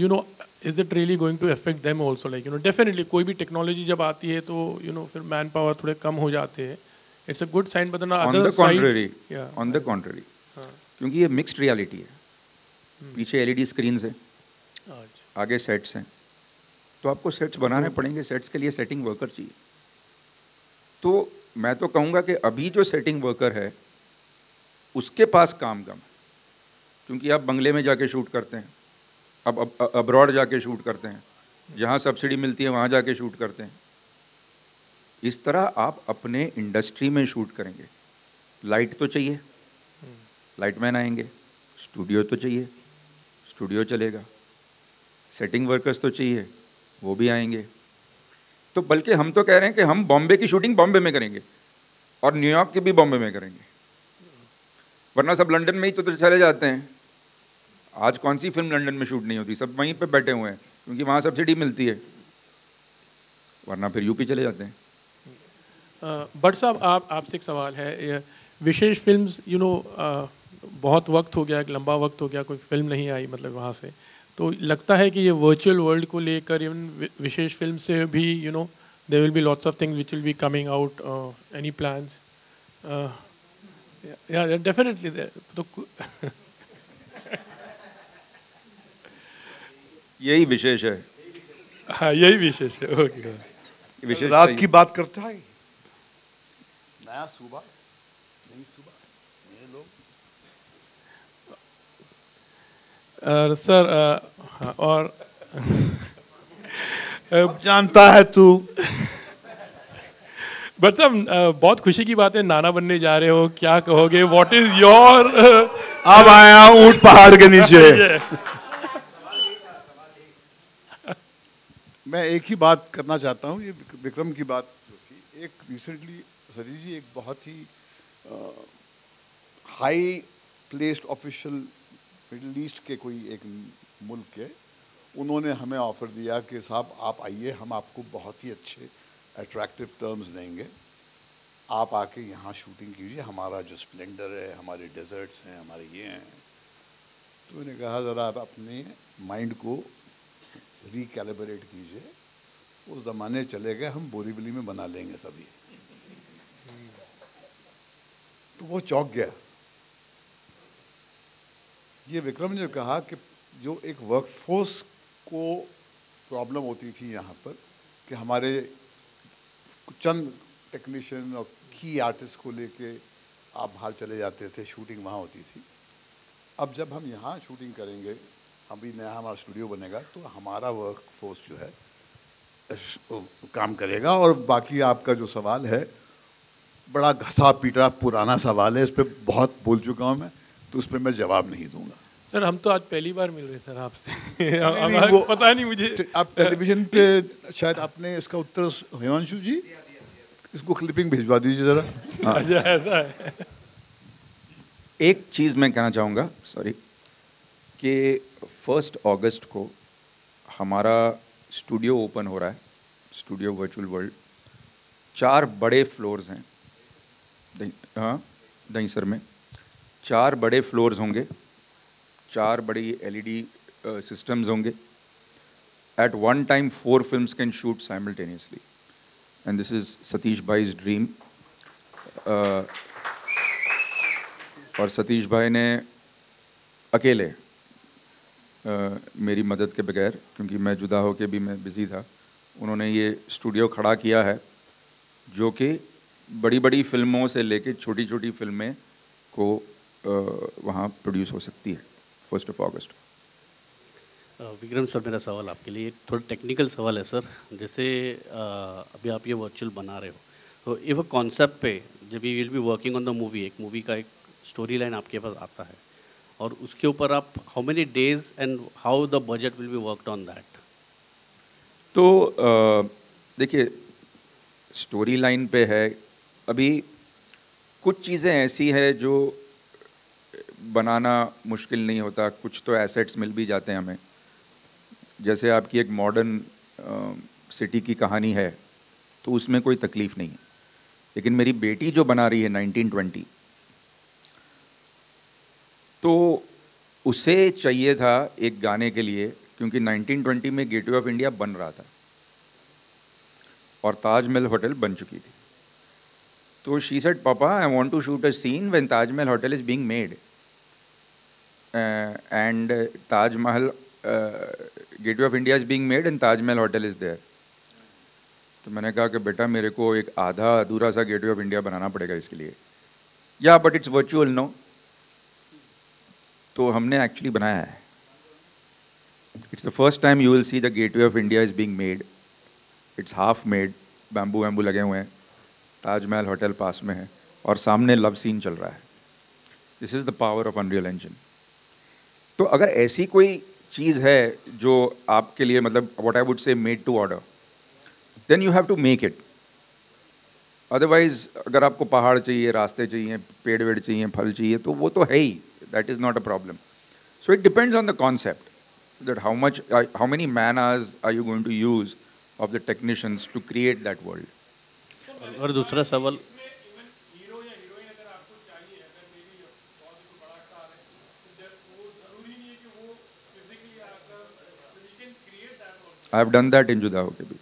is it really going to affect them also? Like definitely कोई भी टेक्नोलॉजी जब आती है तो फिर मैन पावर थोड़े कम हो जाते हैं. It's a good sign, but on the other side, on the contrary, क्योंकि ये मिक्स्ड रियलिटी है. पीछे एलईडी स्क्रीन्स है, आगे सेट्स हैं, तो आपको सेट्स बनाने पड़ेंगे. सेट्स के लिए सेटिंग वर्कर चाहिए. तो मैं तो कहूँगा कि अभी जो सेटिंग वर्कर है उसके पास काम कम है, क्योंकि आप बंगले में जाके शूट करते हैं, अब अब्रॉड जाके शूट करते हैं, जहाँ सब्सिडी मिलती है वहाँ जाके शूट करते हैं. इस तरह आप अपने इंडस्ट्री में शूट करेंगे. लाइट तो चाहिए, लाइटमैन आएंगे. स्टूडियो तो चाहिए, स्टूडियो चलेगा. सेटिंग वर्कर्स तो चाहिए, वो भी आएंगे. तो बल्कि हम तो कह रहे हैं कि हम बॉम्बे की शूटिंग बॉम्बे में करेंगे और न्यूयॉर्क की भी बॉम्बे में करेंगे, वरना सब लंदन में ही तो चले जाते हैं. आज कौन सी फिल्म लंदन में शूट नहीं होती, सब वहीं पे बैठे हुए हैं क्योंकि वहाँ सब्सिडी मिलती है, वरना फिर यूपी चले जाते हैं. बट साहब, आपसे एक सवाल है. विशेष फिल्म्स बहुत वक्त हो गया, एक लंबा वक्त हो गया, कोई फिल्म नहीं आई मतलब वहाँ से. तो लगता है कि ये वर्चुअल वर्ल्ड को लेकर इवन विशेष फिल्म से भी there will be lots of things which will be coming out. Any plans? Yeah definitely. तो यही विशेष है. हाँ, यही विशेष है. ओके. विशेष रात की बात करता है, नया सुबह नई सुबह ये लोग. सर और अब जानता है तू. बट साहब, बहुत खुशी की बात है, नाना बनने जा रहे हो, क्या कहोगे? What is your? अब आया ऊंट पहाड़ के नीचे. मैं एक ही बात करना चाहता हूँ. ये विक्रम की बात जो थी, एक रिसेंटली सतीश जी एक बहुत ही high placed official Middle East के कोई एक मुल्क के, उन्होंने हमें ऑफर दिया कि साहब आप आइए, हम आपको बहुत ही अच्छे अट्रैक्टिव टर्म्स देंगे, आप आके यहाँ शूटिंग कीजिए, हमारा जो स्प्लेंडर है, हमारे डेजर्ट्स हैं, हमारे ये हैं. तो उन्होंने कहा ज़रा आप अपने माइंड को रिकैलिब्रेट कीजिए, उस ज़माने चले गए, हम बोरीवली में बना लेंगे सभी. तो वो चौंक गया. ये विक्रम ने कहा कि जो एक वर्कफोर्स को प्रॉब्लम होती थी यहाँ पर, कि हमारे चंद टेक्नीशियन और की आर्टिस्ट को लेके आप बाहर चले जाते थे, शूटिंग वहाँ होती थी. अब जब हम यहाँ शूटिंग करेंगे अभी नया हमारा स्टूडियो बनेगा तो हमारा वर्क फोर्स जो है काम करेगा। और बाकी आपका जो सवाल है बड़ा घसा पीटा पुराना सवाल है, इस पर बहुत बोल चुका हूँ मैं, तो उस पर मैं जवाब नहीं दूंगा। सर हम तो आज पहली बार मिल रहे सर आपसे। नहीं, वो पता नहीं मुझे। आप टेलीविजन पे शायद आपने इसका उत्तर, हिमांशु जी इसको क्लिपिंग भिजवा दीजिए जरा। अच्छा ऐसा है। एक चीज़ मैं कहना चाहूँगा, सॉरी, कि 1 अगस्त को हमारा स्टूडियो ओपन हो रहा है, स्टूडियो वर्चुअल वर्ल्ड। 4 बड़े फ्लोर्स हैं दहीसर में। 4 बड़े फ्लोर्स होंगे, 4 बड़ी LED सिस्टम्स होंगे। At one time 4 films can shoot simultaneously, and this is Satish Bhai's dream. और सतीश भाई ने अकेले मेरी मदद के बगैर, क्योंकि मैं जुदा होके भी मैं बिज़ी था, उन्होंने ये स्टूडियो खड़ा किया है जो कि बड़ी बड़ी फिल्मों से लेके छोटी छोटी फिल्में को वहाँ प्रोड्यूस हो सकती है 1 अगस्त। विक्रम सर, मेरा सवाल आपके लिए थोड़ा टेक्निकल सवाल है सर। जैसे अभी आप ये वर्चुअल बना रहे हो, तो इफ अ कॉन्सेप्ट पे जब you will be working on the movie, एक मूवी का एक स्टोरी लाइन आपके पास आता है और उसके ऊपर आप how many days and how the budget will be worked on that? तो देखिए, स्टोरी लाइन पे है अभी कुछ चीज़ें ऐसी है जो बनाना मुश्किल नहीं होता, कुछ तो एसेट्स मिल भी जाते हैं हमें। जैसे आपकी एक मॉडर्न सिटी की कहानी है तो उसमें कोई तकलीफ़ नहीं है, लेकिन मेरी बेटी जो बना रही है 1920, तो उसे चाहिए था एक गाने के लिए, क्योंकि 1920 में गेटवे ऑफ इंडिया बन रहा था और ताजमहल होटल बन चुकी थी। तो शी सेड, पापा I want to shoot a scene when Taj Mahal hotel is being made and Taj Mahal Gateway of India is being made and Taj Mahal hotel is there. तो मैंने कहा कि बेटा मेरे को एक आधा अधूरा सा गेटवे ऑफ इंडिया बनाना पड़ेगा इसके लिए। या बट इट्स वर्चुअल नो। तो हमने एक्चुअली बनाया है। It's the first time you will see the Gateway of India is being made. It's half made, bamboo वैम्बू लगे हुए हैं, ताजमहल होटल पास में है और सामने लव सीन चल रहा है। This is the power of unreal engine. तो अगर ऐसी कोई चीज़ है जो आपके लिए, मतलब what I would say made to order, then you have to make it. Otherwise अगर आपको पहाड़ चाहिए, रास्ते चाहिए, पेड़ वेड़ चाहिए, फल चाहिए, तो वो तो है ही, that is not a problem. So it depends on the concept that how many man hours are you going to use of the technicians to create that world. और दूसरा सवाल, I have done that in जुदा होके भी।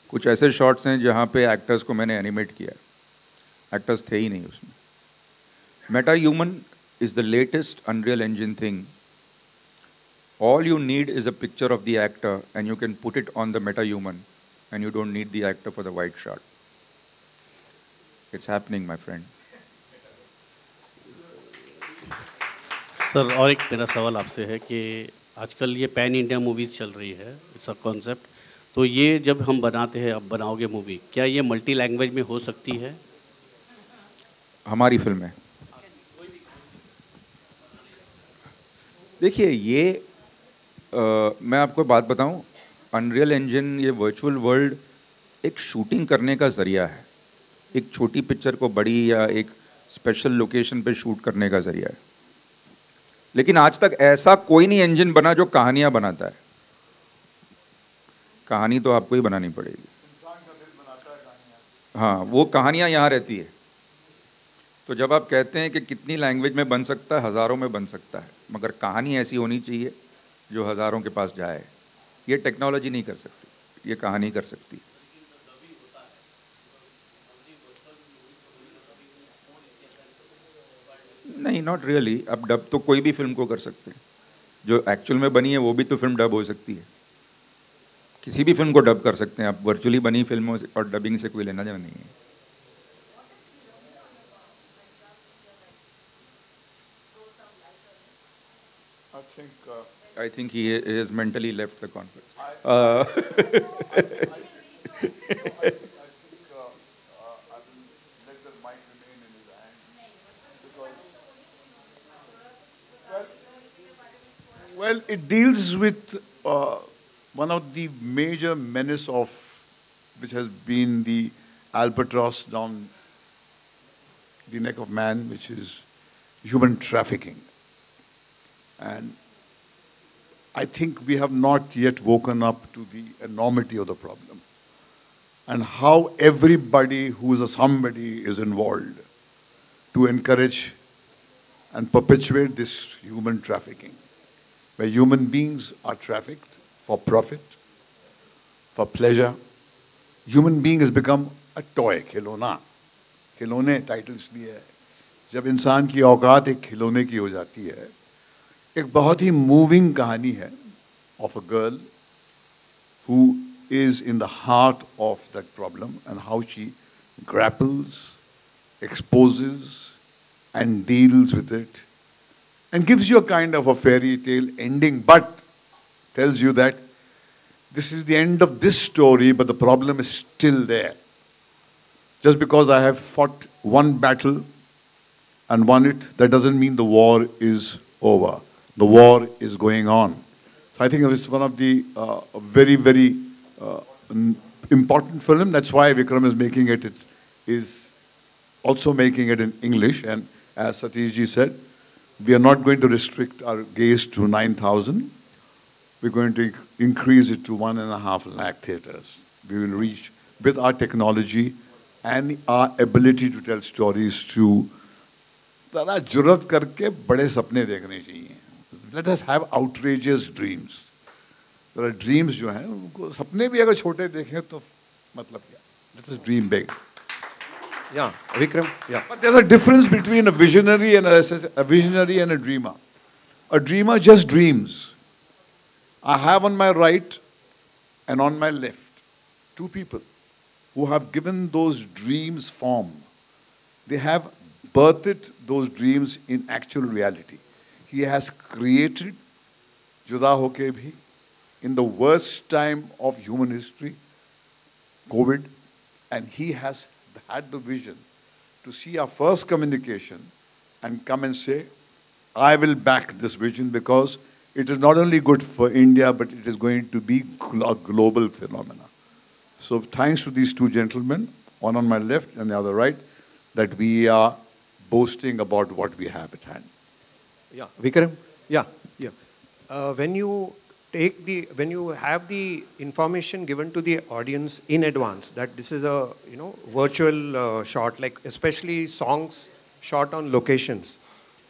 कुछ ऐसे shots हैं जहाँ पे एक्टर्स को मैंने एनिमेट किया, एक्टर्स थे ही नहीं उसमें। Meta human is the latest unreal engine thing. All you need is a picture of the actor and you can put it on the meta-human and you don't need the actor for the white shot. It's happening, my friend. Sir और एक मेरा सवाल आपसे है कि आजकल ये pan India movies चल रही है, इट्स अ कॉन्सेप्ट, तो ये जब हम बनाते हैं, अब बनाओगे मूवी, क्या ये मल्टी लैंग्वेज में हो सकती है? हमारी फिल्म है। देखिए ये मैं आपको बात बताऊं, अनरियल इंजन, ये वर्चुअल वर्ल्ड एक शूटिंग करने का ज़रिया है, एक छोटी पिक्चर को बड़ी या एक स्पेशल लोकेशन पे शूट करने का ज़रिया है। लेकिन आज तक ऐसा कोई नहीं इंजन बना जो कहानियां बनाता है। कहानी तो आपको ही बनानी पड़ेगी। हाँ, वो कहानियां यहाँ रहती है। तो जब आप कहते हैं कि कितनी लैंग्वेज में बन सकता है, हज़ारों में बन सकता है, मगर कहानी ऐसी होनी चाहिए जो हज़ारों के पास जाए। ये टेक्नोलॉजी नहीं कर सकती, ये कहानी कर सकती। नहीं, नॉट रियली। अब डब तो कोई भी फिल्म को कर सकते हैं, जो एक्चुअल में बनी है वो भी तो फिल्म डब हो सकती है। किसी भी फिल्म को डब कर सकते हैं आप। वर्चुअली बनी फिल्मों से और डबिंग से कोई लेना देना नहीं है। I think he has mentally left the conference. Well, it deals with one of the major menace of which has been the albatross down the neck of man, which is human trafficking. And I think we have not yet woken up to the enormity of the problem and how everybody who is a somebody is involved to encourage and perpetuate this human trafficking, where human beings are trafficked for profit, for pleasure. Human being has become a toy, खिलौना. खिलौने title इसलिए है जब इंसान की औकात एक खिलौने की हो जाती है. एक बहुत ही मूविंग कहानी है of a girl who is in the heart of that problem and how she grapples, exposes, and deals with it, and gives you a kind of a fairy tale ending, but tells you that this is the end of this story, but the problem is still there. Just because I have fought one battle and won it, that doesn't mean the war is over. The war is going on. So I think it's one of the very, very important film. That's why Vikram is making it. It is also making it in English. And as Satish ji said, we are not going to restrict our gaze to 9,000. We're going to increase it to 1.5 lakh theaters. We will reach with our technology and our ability to tell stories to ज़रा जुर्रत करके बड़े सपने देखने चाहिए. Let us have outrageous dreams. There are dreams जो हैं उनको सपने भी अगर छोटे देखें तो मतलब क्या? Let us dream big. Yeah, Vikram. Yeah. But there's a difference between a visionary and a dreamer. A dreamer just dreams. I have on my right and on my left two people who have given those dreams form. They have birthed those dreams in actual reality. He has created Juda Hoke Bhi in the worst time of human history, COVID, and he has had the vision to see our first communication and come and say, I will back this vision because it is not only good for India, but it is going to be a global phenomena. So thanks to these two gentlemen, one on my left and the other right, that we are boasting about what we have at hand. Yeah, Vikram. Yeah, yeah. When you have the information given to the audience in advance that this is a virtual shot, like especially songs shot on locations.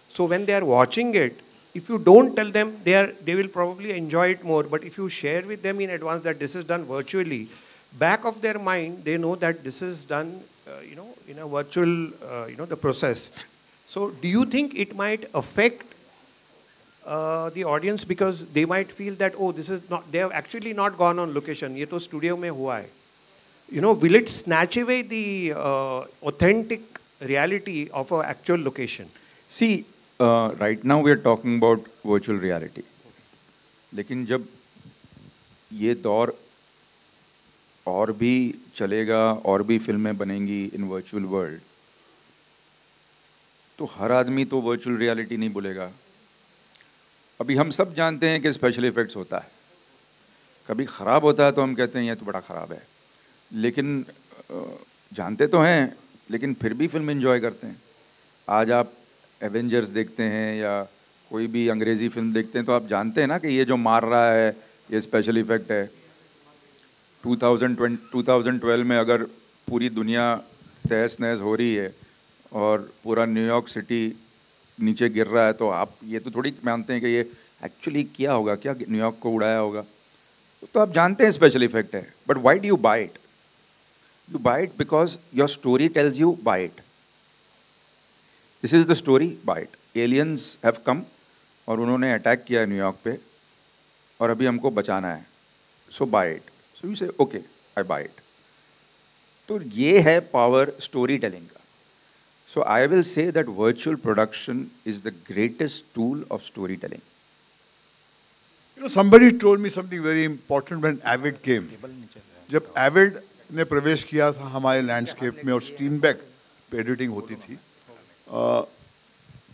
So when they are watching it, if you don't tell them, they will probably enjoy it more. But if you share with them in advance that this is done virtually, back of their mind they know that this is done, in a virtual, the process. So do you think it might affect the audience because they might feel that, oh, this is not, they have actually not gone on location, ye to studio mein hua hai. Will it snatch away the authentic reality of an actual location? See, right now we are talking about virtual reality. लेकिन जब ये दौर और भी चलेगा और भी फिल्में बनेंगी इन वर्चुअल वर्ल्ड, तो हर आदमी तो वर्चुअल रियलिटी नहीं बोलेगा. अभी हम सब जानते हैं कि स्पेशल इफेक्ट्स होता है, कभी ख़राब होता है तो हम कहते हैं ये तो बड़ा ख़राब है, लेकिन जानते तो हैं लेकिन फिर भी फिल्म एंजॉय करते हैं. आज आप एवेंजर्स देखते हैं या कोई भी अंग्रेज़ी फिल्म देखते हैं तो आप जानते हैं ना कि ये जो मार रहा है ये स्पेशल इफेक्ट है. 2012 में अगर पूरी दुनिया तहस नहस हो रही है और पूरा न्यूयॉर्क सिटी नीचे गिर रहा है तो आप ये तो थोड़ी मानते हैं कि ये एक्चुअली किया होगा, क्या न्यूयॉर्क को उड़ाया होगा. तो आप जानते हैं स्पेशल इफेक्ट है, but why do you buy it? You buy it because your story tells you buy it. This is the story, buy it. Aliens have come और उन्होंने अटैक किया है न्यूयॉर्क पे और अभी हमको बचाना है, सो बाय इट. सो यू से ओके, आई बाय इट. तो ये है पावर स्टोरी टेलिंग का. So I will say that virtual production is the greatest tool of storytelling. You know, somebody told me something very important when Avid came. जब Avid ने प्रवेश किया था हमारे लैंडस्केप में और स्टीनबेक पे एडिटिंग होती थी,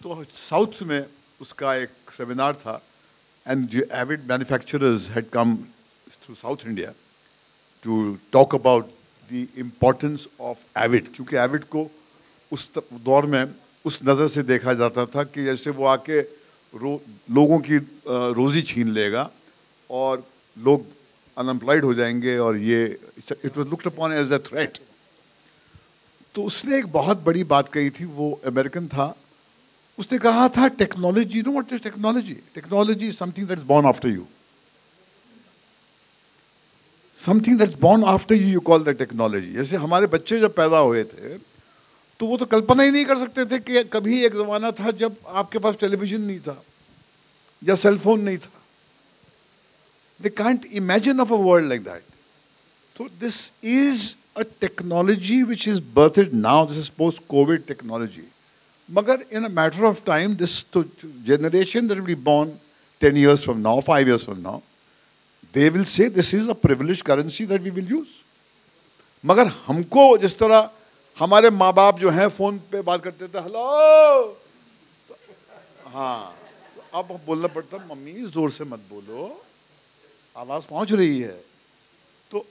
तो साउथ में उसका एक सेमिनार था, and the Avid manufacturers had come through South India to talk about the importance of Avid, क्योंकि Avid को उस दौर में उस नज़र से देखा जाता था कि जैसे वो आके लोगों की रोज़ी छीन लेगा और लोग अनएम्प्लॉयड हो जाएंगे और ये it was looked upon as a threat. तो उसने एक बहुत बड़ी बात कही थी, वो अमेरिकन था, उसने कहा था technology, know what is technology? Technology is something that's born after you. Something that's born after you, you call that technology. जैसे हमारे बच्चे जब पैदा हुए थे तो वो तो कल्पना ही नहीं कर सकते थे कि कभी एक ज़माना था जब आपके पास टेलीविज़न नहीं था या सेल फोन नहीं था। They can't imagine of a world like that. So this is a technology which is birthed now. This is post-COVID technology. Magar in a matter of time, this generation that will be born 10 years from now, 5 years from now, they will say this is a privileged currency that we will use. मगर हमको जिस तरह हमारे माँ बाप जो हैं phone पे बात करते थे, हेलो, हाँ, अब बोलना पड़ता मम्मी ज़ोर से मत बोलो, आवाज़ पहुंच रही है। तो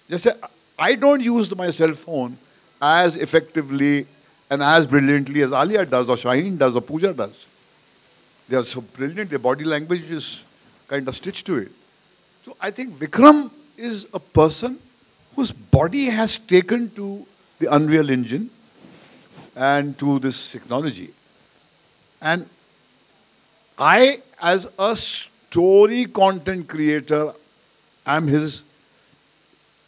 जैसे I don't use my cell phone as effectively and as brilliantly as Alia does or Shaheen does or Pooja does. They are so brilliant, their body language is kind of stitched to it. So I think Vikram is a person whose body has taken to the Unreal Engine and to this technology. And I, as a story content creator, am his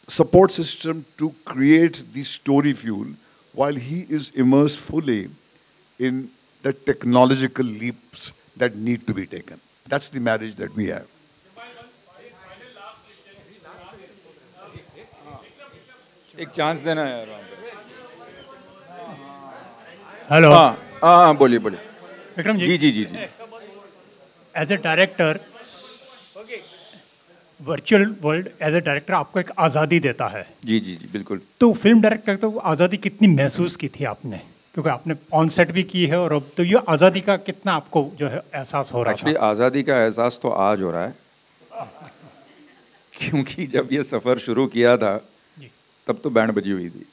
support system to create the story fuel while he is immersed fully in the technological leaps that need to be taken. That's the marriage that we have. एक chance देना यार। Hello. हाँ हाँ बोलिए बोलिए। विक्रम जी। जी जी जी जी। As a director, virtual world as a director आपको एक आज़ादी देता है। जी जी जी बिल्कुल। तो फिल्म डायरेक्टर तो आज़ादी कितनी महसूस की थी आपने, क्योंकि आपने ऑन सेट भी की है, और अब तो ये आज़ादी का कितना आपको जो है एहसास हो रहा है? एक्चुअली आज़ादी का एहसास तो आज हो रहा है, क्योंकि जब ये सफ़र शुरू किया था तब तो बैंड बजी हुई थी,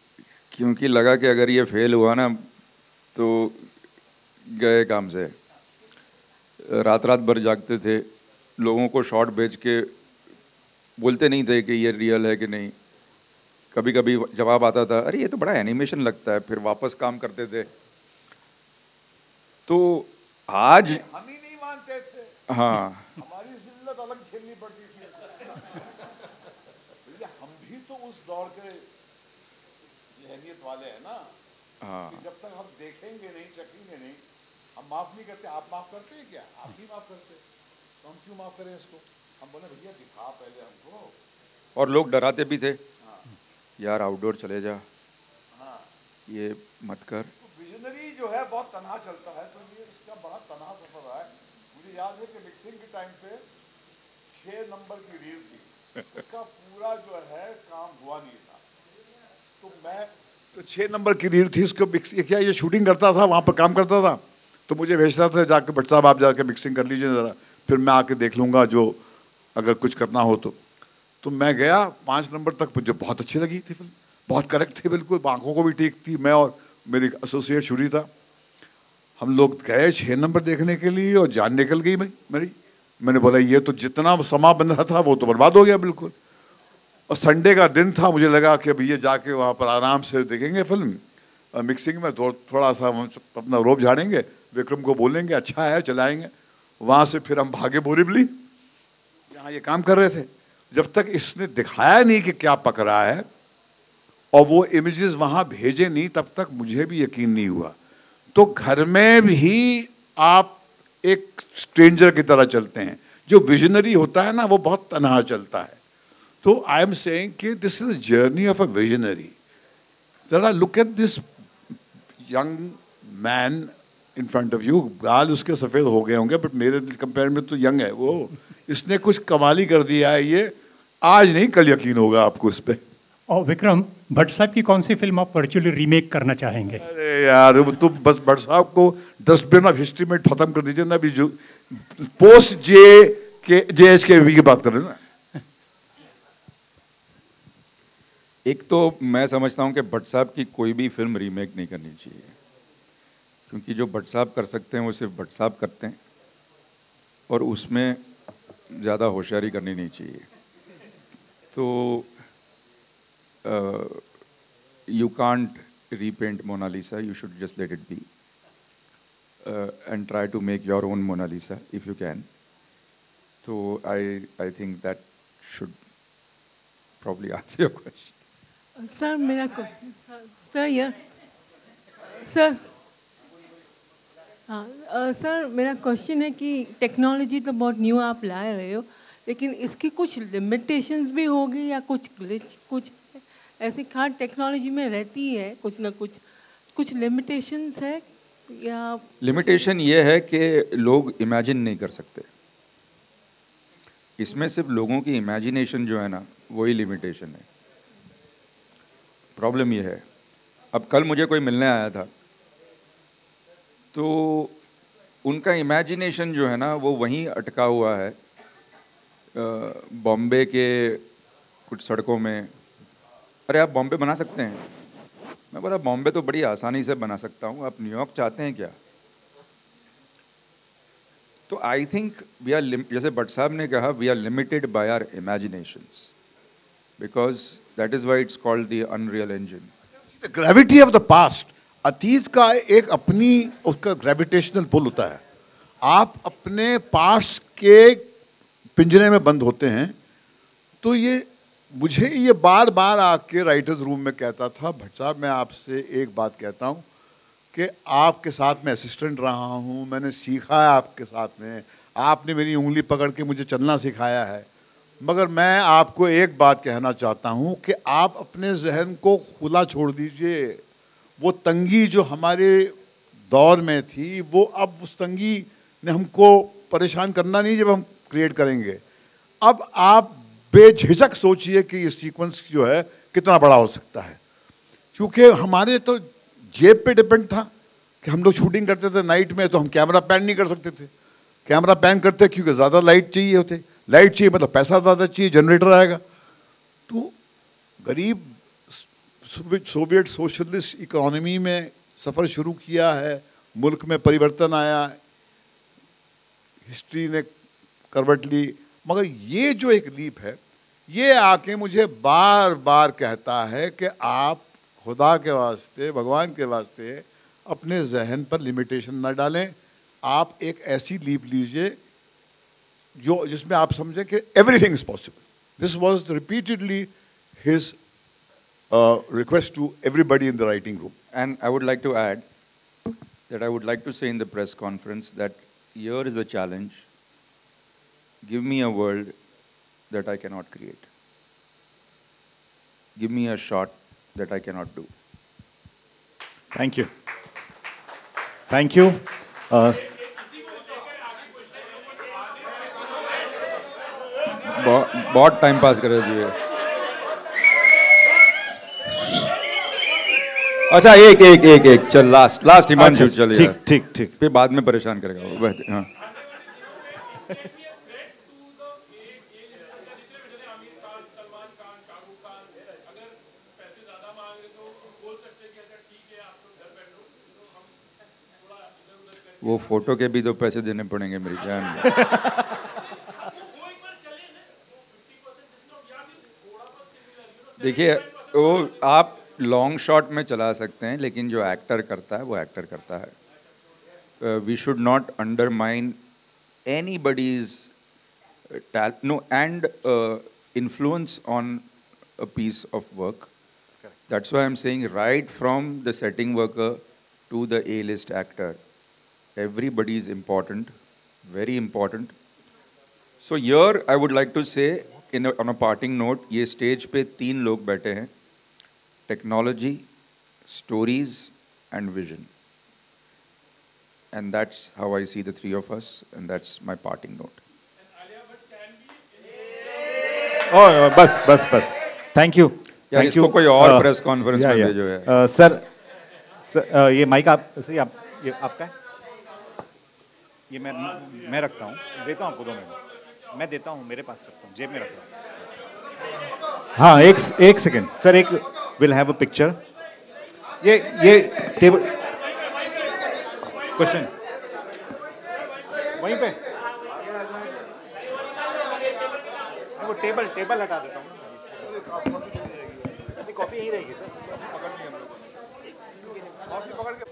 क्योंकि लगा कि अगर ये फेल हुआ ना तो गए काम से। रात रात भर जागते थे, लोगों को शॉट भेज के बोलते नहीं थे कि ये रियल है कि नहीं। कभी कभी जवाब आता था अरे ये तो बड़ा एनिमेशन लगता है, फिर वापस काम करते थे। तो आज हम ही नहीं मानते थे। हाँ हमारी जिल्लत अलग झेलनी पड़ती थी। हम भी तो उस दौर के जहनियत वाले हैं ना। हाँ कि जब तक हम देखेंगे नहीं, चखेंगे नहीं, हम माफ नहीं करते। आप माफ करते हैं क्या? आप नहीं माफ करते, तो हम क्यों माफ करें इसको? हम बोले भैया दिखा पहले हमको। और लोग डराते भी थे, यार आउटडोर चले जा, ये मत कर। तो विजनरी जो है बहुत तनहा चलता है, तो ये इसका बड़ा तनहा सफर रहा है। मुझे याद है कि मिक्सिंग के टाइम पे 6 नंबर की रील थी, उसका पूरा जो है काम हुआ नहीं था। तो 6 नंबर की रील थी, उसको क्या ये शूटिंग करता था, वहाँ पर काम करता था, तो मुझे भेजता था जाके भट्ट साहब आप जाके मिक्सिंग कर लीजिए ज़रा, फिर मैं आके देख लूँगा जो अगर कुछ करना हो तो मैं गया 5 नंबर तक। मुझे बहुत अच्छी लगी थी फिल्म, बहुत करेक्ट थी, बिल्कुल आंखों को भी ठीक थी। मैं और मेरी एसोसिएट शुरी था, हम लोग गए 6 नंबर देखने के लिए और जान निकल गई मेरी। मैंने बोला ये तो जितना समा बन रहा था वो तो बर्बाद हो गया बिल्कुल। और संडे का दिन था, मुझे लगा कि भैया जाके वहाँ पर आराम से देखेंगे फिल्म। मिक्सिंग में थोड़ा सा अपना रोब झाड़ेंगे, विक्रम को बोलेंगे अच्छा है चलाएंगे। वहाँ से फिर हम भागे बोरीवली, जहाँ ये काम कर रहे थे। जब तक इसने दिखाया नहीं कि क्या पक रहा है और वो इमेजेस वहाँ भेजे नहीं, तब तक मुझे भी यकीन नहीं हुआ। तो घर में भी आप एक स्ट्रेंजर की तरह चलते हैं। जो विजनरी होता है ना वो बहुत तनहा चलता है। तो आई एम सेइंग कि this is the journey of a visionary. जरा look at this young man in front of you, गाल उसके सफ़ेद हो गए होंगे बट मेरे कंपेयर में तो यंग है वो। इसने कुछ कमाल ही कर दिया है ये, आज नहीं कल यकीन होगा आपको इस पे। और विक्रम भट्ट साहब की कौन सी फिल्म आप वर्चुअली रीमेक करना चाहेंगे? अरे यार वो तो बस भट्ट साहब को डस्टबिन ऑफ हिस्ट्री में खत्म कर दीजिए ना, अभी जो पोस्ट JHKV की बात कर रहे हैं ना। एक तो मैं समझता हूँ कि भट्ट साहब की कोई भी फिल्म रीमेक नहीं करनी चाहिए, क्योंकि जो भट्ट साहब कर सकते हैं वो सिर्फ भट्ट साहब करते हैं, और उसमें ज़्यादा होशियारी करनी नहीं चाहिए। तो you can't repaint Mona Lisa, you should just let it be and try to make your own Mona Lisa if you can. So I think that should probably answer your question. Sir मेरा question sir हाँ sir मेरा question है कि technology तो बहुत new आप ला रहे हो, लेकिन इसकी कुछ लिमिटेशंस भी होगी या कुछ ग्लिच कुछ ऐसी खास टेक्नोलॉजी में रहती है कुछ ना कुछ लिमिटेशंस है या? लिमिटेशन ये है कि लोग इमेजिन नहीं कर सकते, इसमें सिर्फ लोगों की इमेजिनेशन जो है ना वही लिमिटेशन है। प्रॉब्लम ये है, अब कल मुझे कोई मिलने आया था तो उनका इमेजिनेशन जो है ना वो वहीं अटका हुआ है बॉम्बे के कुछ सड़कों में। अरे आप बॉम्बे बना सकते हैं? मैं बोला बॉम्बे तो बड़ी आसानी से बना सकता हूँ, आप न्यूयॉर्क चाहते हैं क्या? तो आई थिंक वी आर, जैसे भट्ट साहब ने कहा, we are limited by our imaginations, because that is why it's called the unreal engine. The gravity of the past, अतीत का एक अपनी उसका ग्रेविटेशनल पुल होता है। आप अपने पास्ट के पिंजरे में बंद होते हैं। तो ये मुझे ये बार बार आके राइटर्स रूम में कहता था, भट्ट साहब मैं आपसे एक बात कहता हूँ कि आपके साथ मैं असिस्टेंट रहा हूँ, मैंने सीखा है आपके साथ में, आपने मेरी उंगली पकड़ के मुझे चलना सिखाया है, मगर मैं आपको एक बात कहना चाहता हूँ कि आप अपने जहन को खुला छोड़ दीजिए। वो तंगी जो हमारे दौर में थी, वो अब उस तंगी ने हमको परेशान करना नहीं जब हम क्रिएट करेंगे। अब आप बेझिझक सोचिए कि ये सीक्वेंस जो है कितना बड़ा हो सकता है, क्योंकि हमारे तो जेब पे डिपेंड था कि हम लोग शूटिंग करते थे नाइट में, तो हम कैमरा पैन नहीं कर सकते थे। कैमरा पैन करते क्योंकि ज़्यादा लाइट चाहिए होते, लाइट चाहिए मतलब पैसा ज़्यादा चाहिए, जनरेटर आएगा। तो गरीब सोवियत सोशलिस्ट इकोनॉमी में सफ़र शुरू किया है, मुल्क में परिवर्तन आया, हिस्ट्री ने करवट ली, मगर ये जो एक लीप है ये आके मुझे बार बार कहता है कि आप खुदा के वास्ते, भगवान के वास्ते अपने जहन पर लिमिटेशन ना डालें। आप एक ऐसी लीप लीजिए जो जिसमें आप समझें कि everything is possible. This was repeatedly his request to everybody in the writing room. And I would like to add that I would like to say in the press conference that here is the challenge. Give me a world that I cannot create. Give me a shot that I cannot do. Thank you. Thank you. बहुत time pass कर रहे थे। अच्छा एक चल last Himanshu चल यार। ठीक फिर बाद में परेशान करेगा वो। हाँ वो फोटो के भी तो पैसे देने पड़ेंगे मेरी जान। देखिए वो आप लॉन्ग शॉट में चला सकते हैं, लेकिन जो एक्टर करता है वो एक्टर करता है। We should not undermine anybody's talent no and influence on a piece of work. That's why I am saying right from the setting worker to the A list actor, everybody is important, very important. So here I would like to say on a parting note, ये stage पे 3 लोग बैठे हैं, technology, stories and vision. And that's how I see the three of us, and that's my parting note. Oh, बस thank you यार इसको कोई और प्रेस कॉन्फ्रेंस में भेजो यार। सर ये माइक आप सही आप ये आपका है? ये मैं रखता हूँ, देता हूँ आपको 2 मिनट, मैं देता हूँ, मेरे पास रखता हूँ, जेब में रखता हूँ। हाँ एक सेकेंड सर, एक विल हैव अ पिक्चर। ये टेबल क्वेश्चन वहीं पे, वो टेबल हटा देता हूँ, कॉफी यहीं रहेगी सर, कॉफी पकड़ के।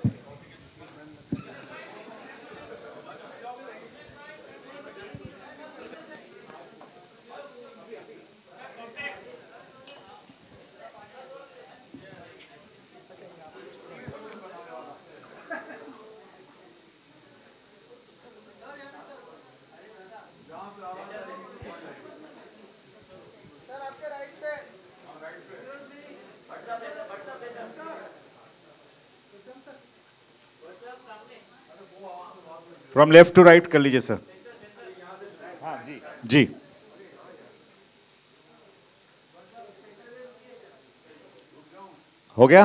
फ्रॉम लेफ्ट टू राइट कर लीजिए सर। हाँ जी हो गया।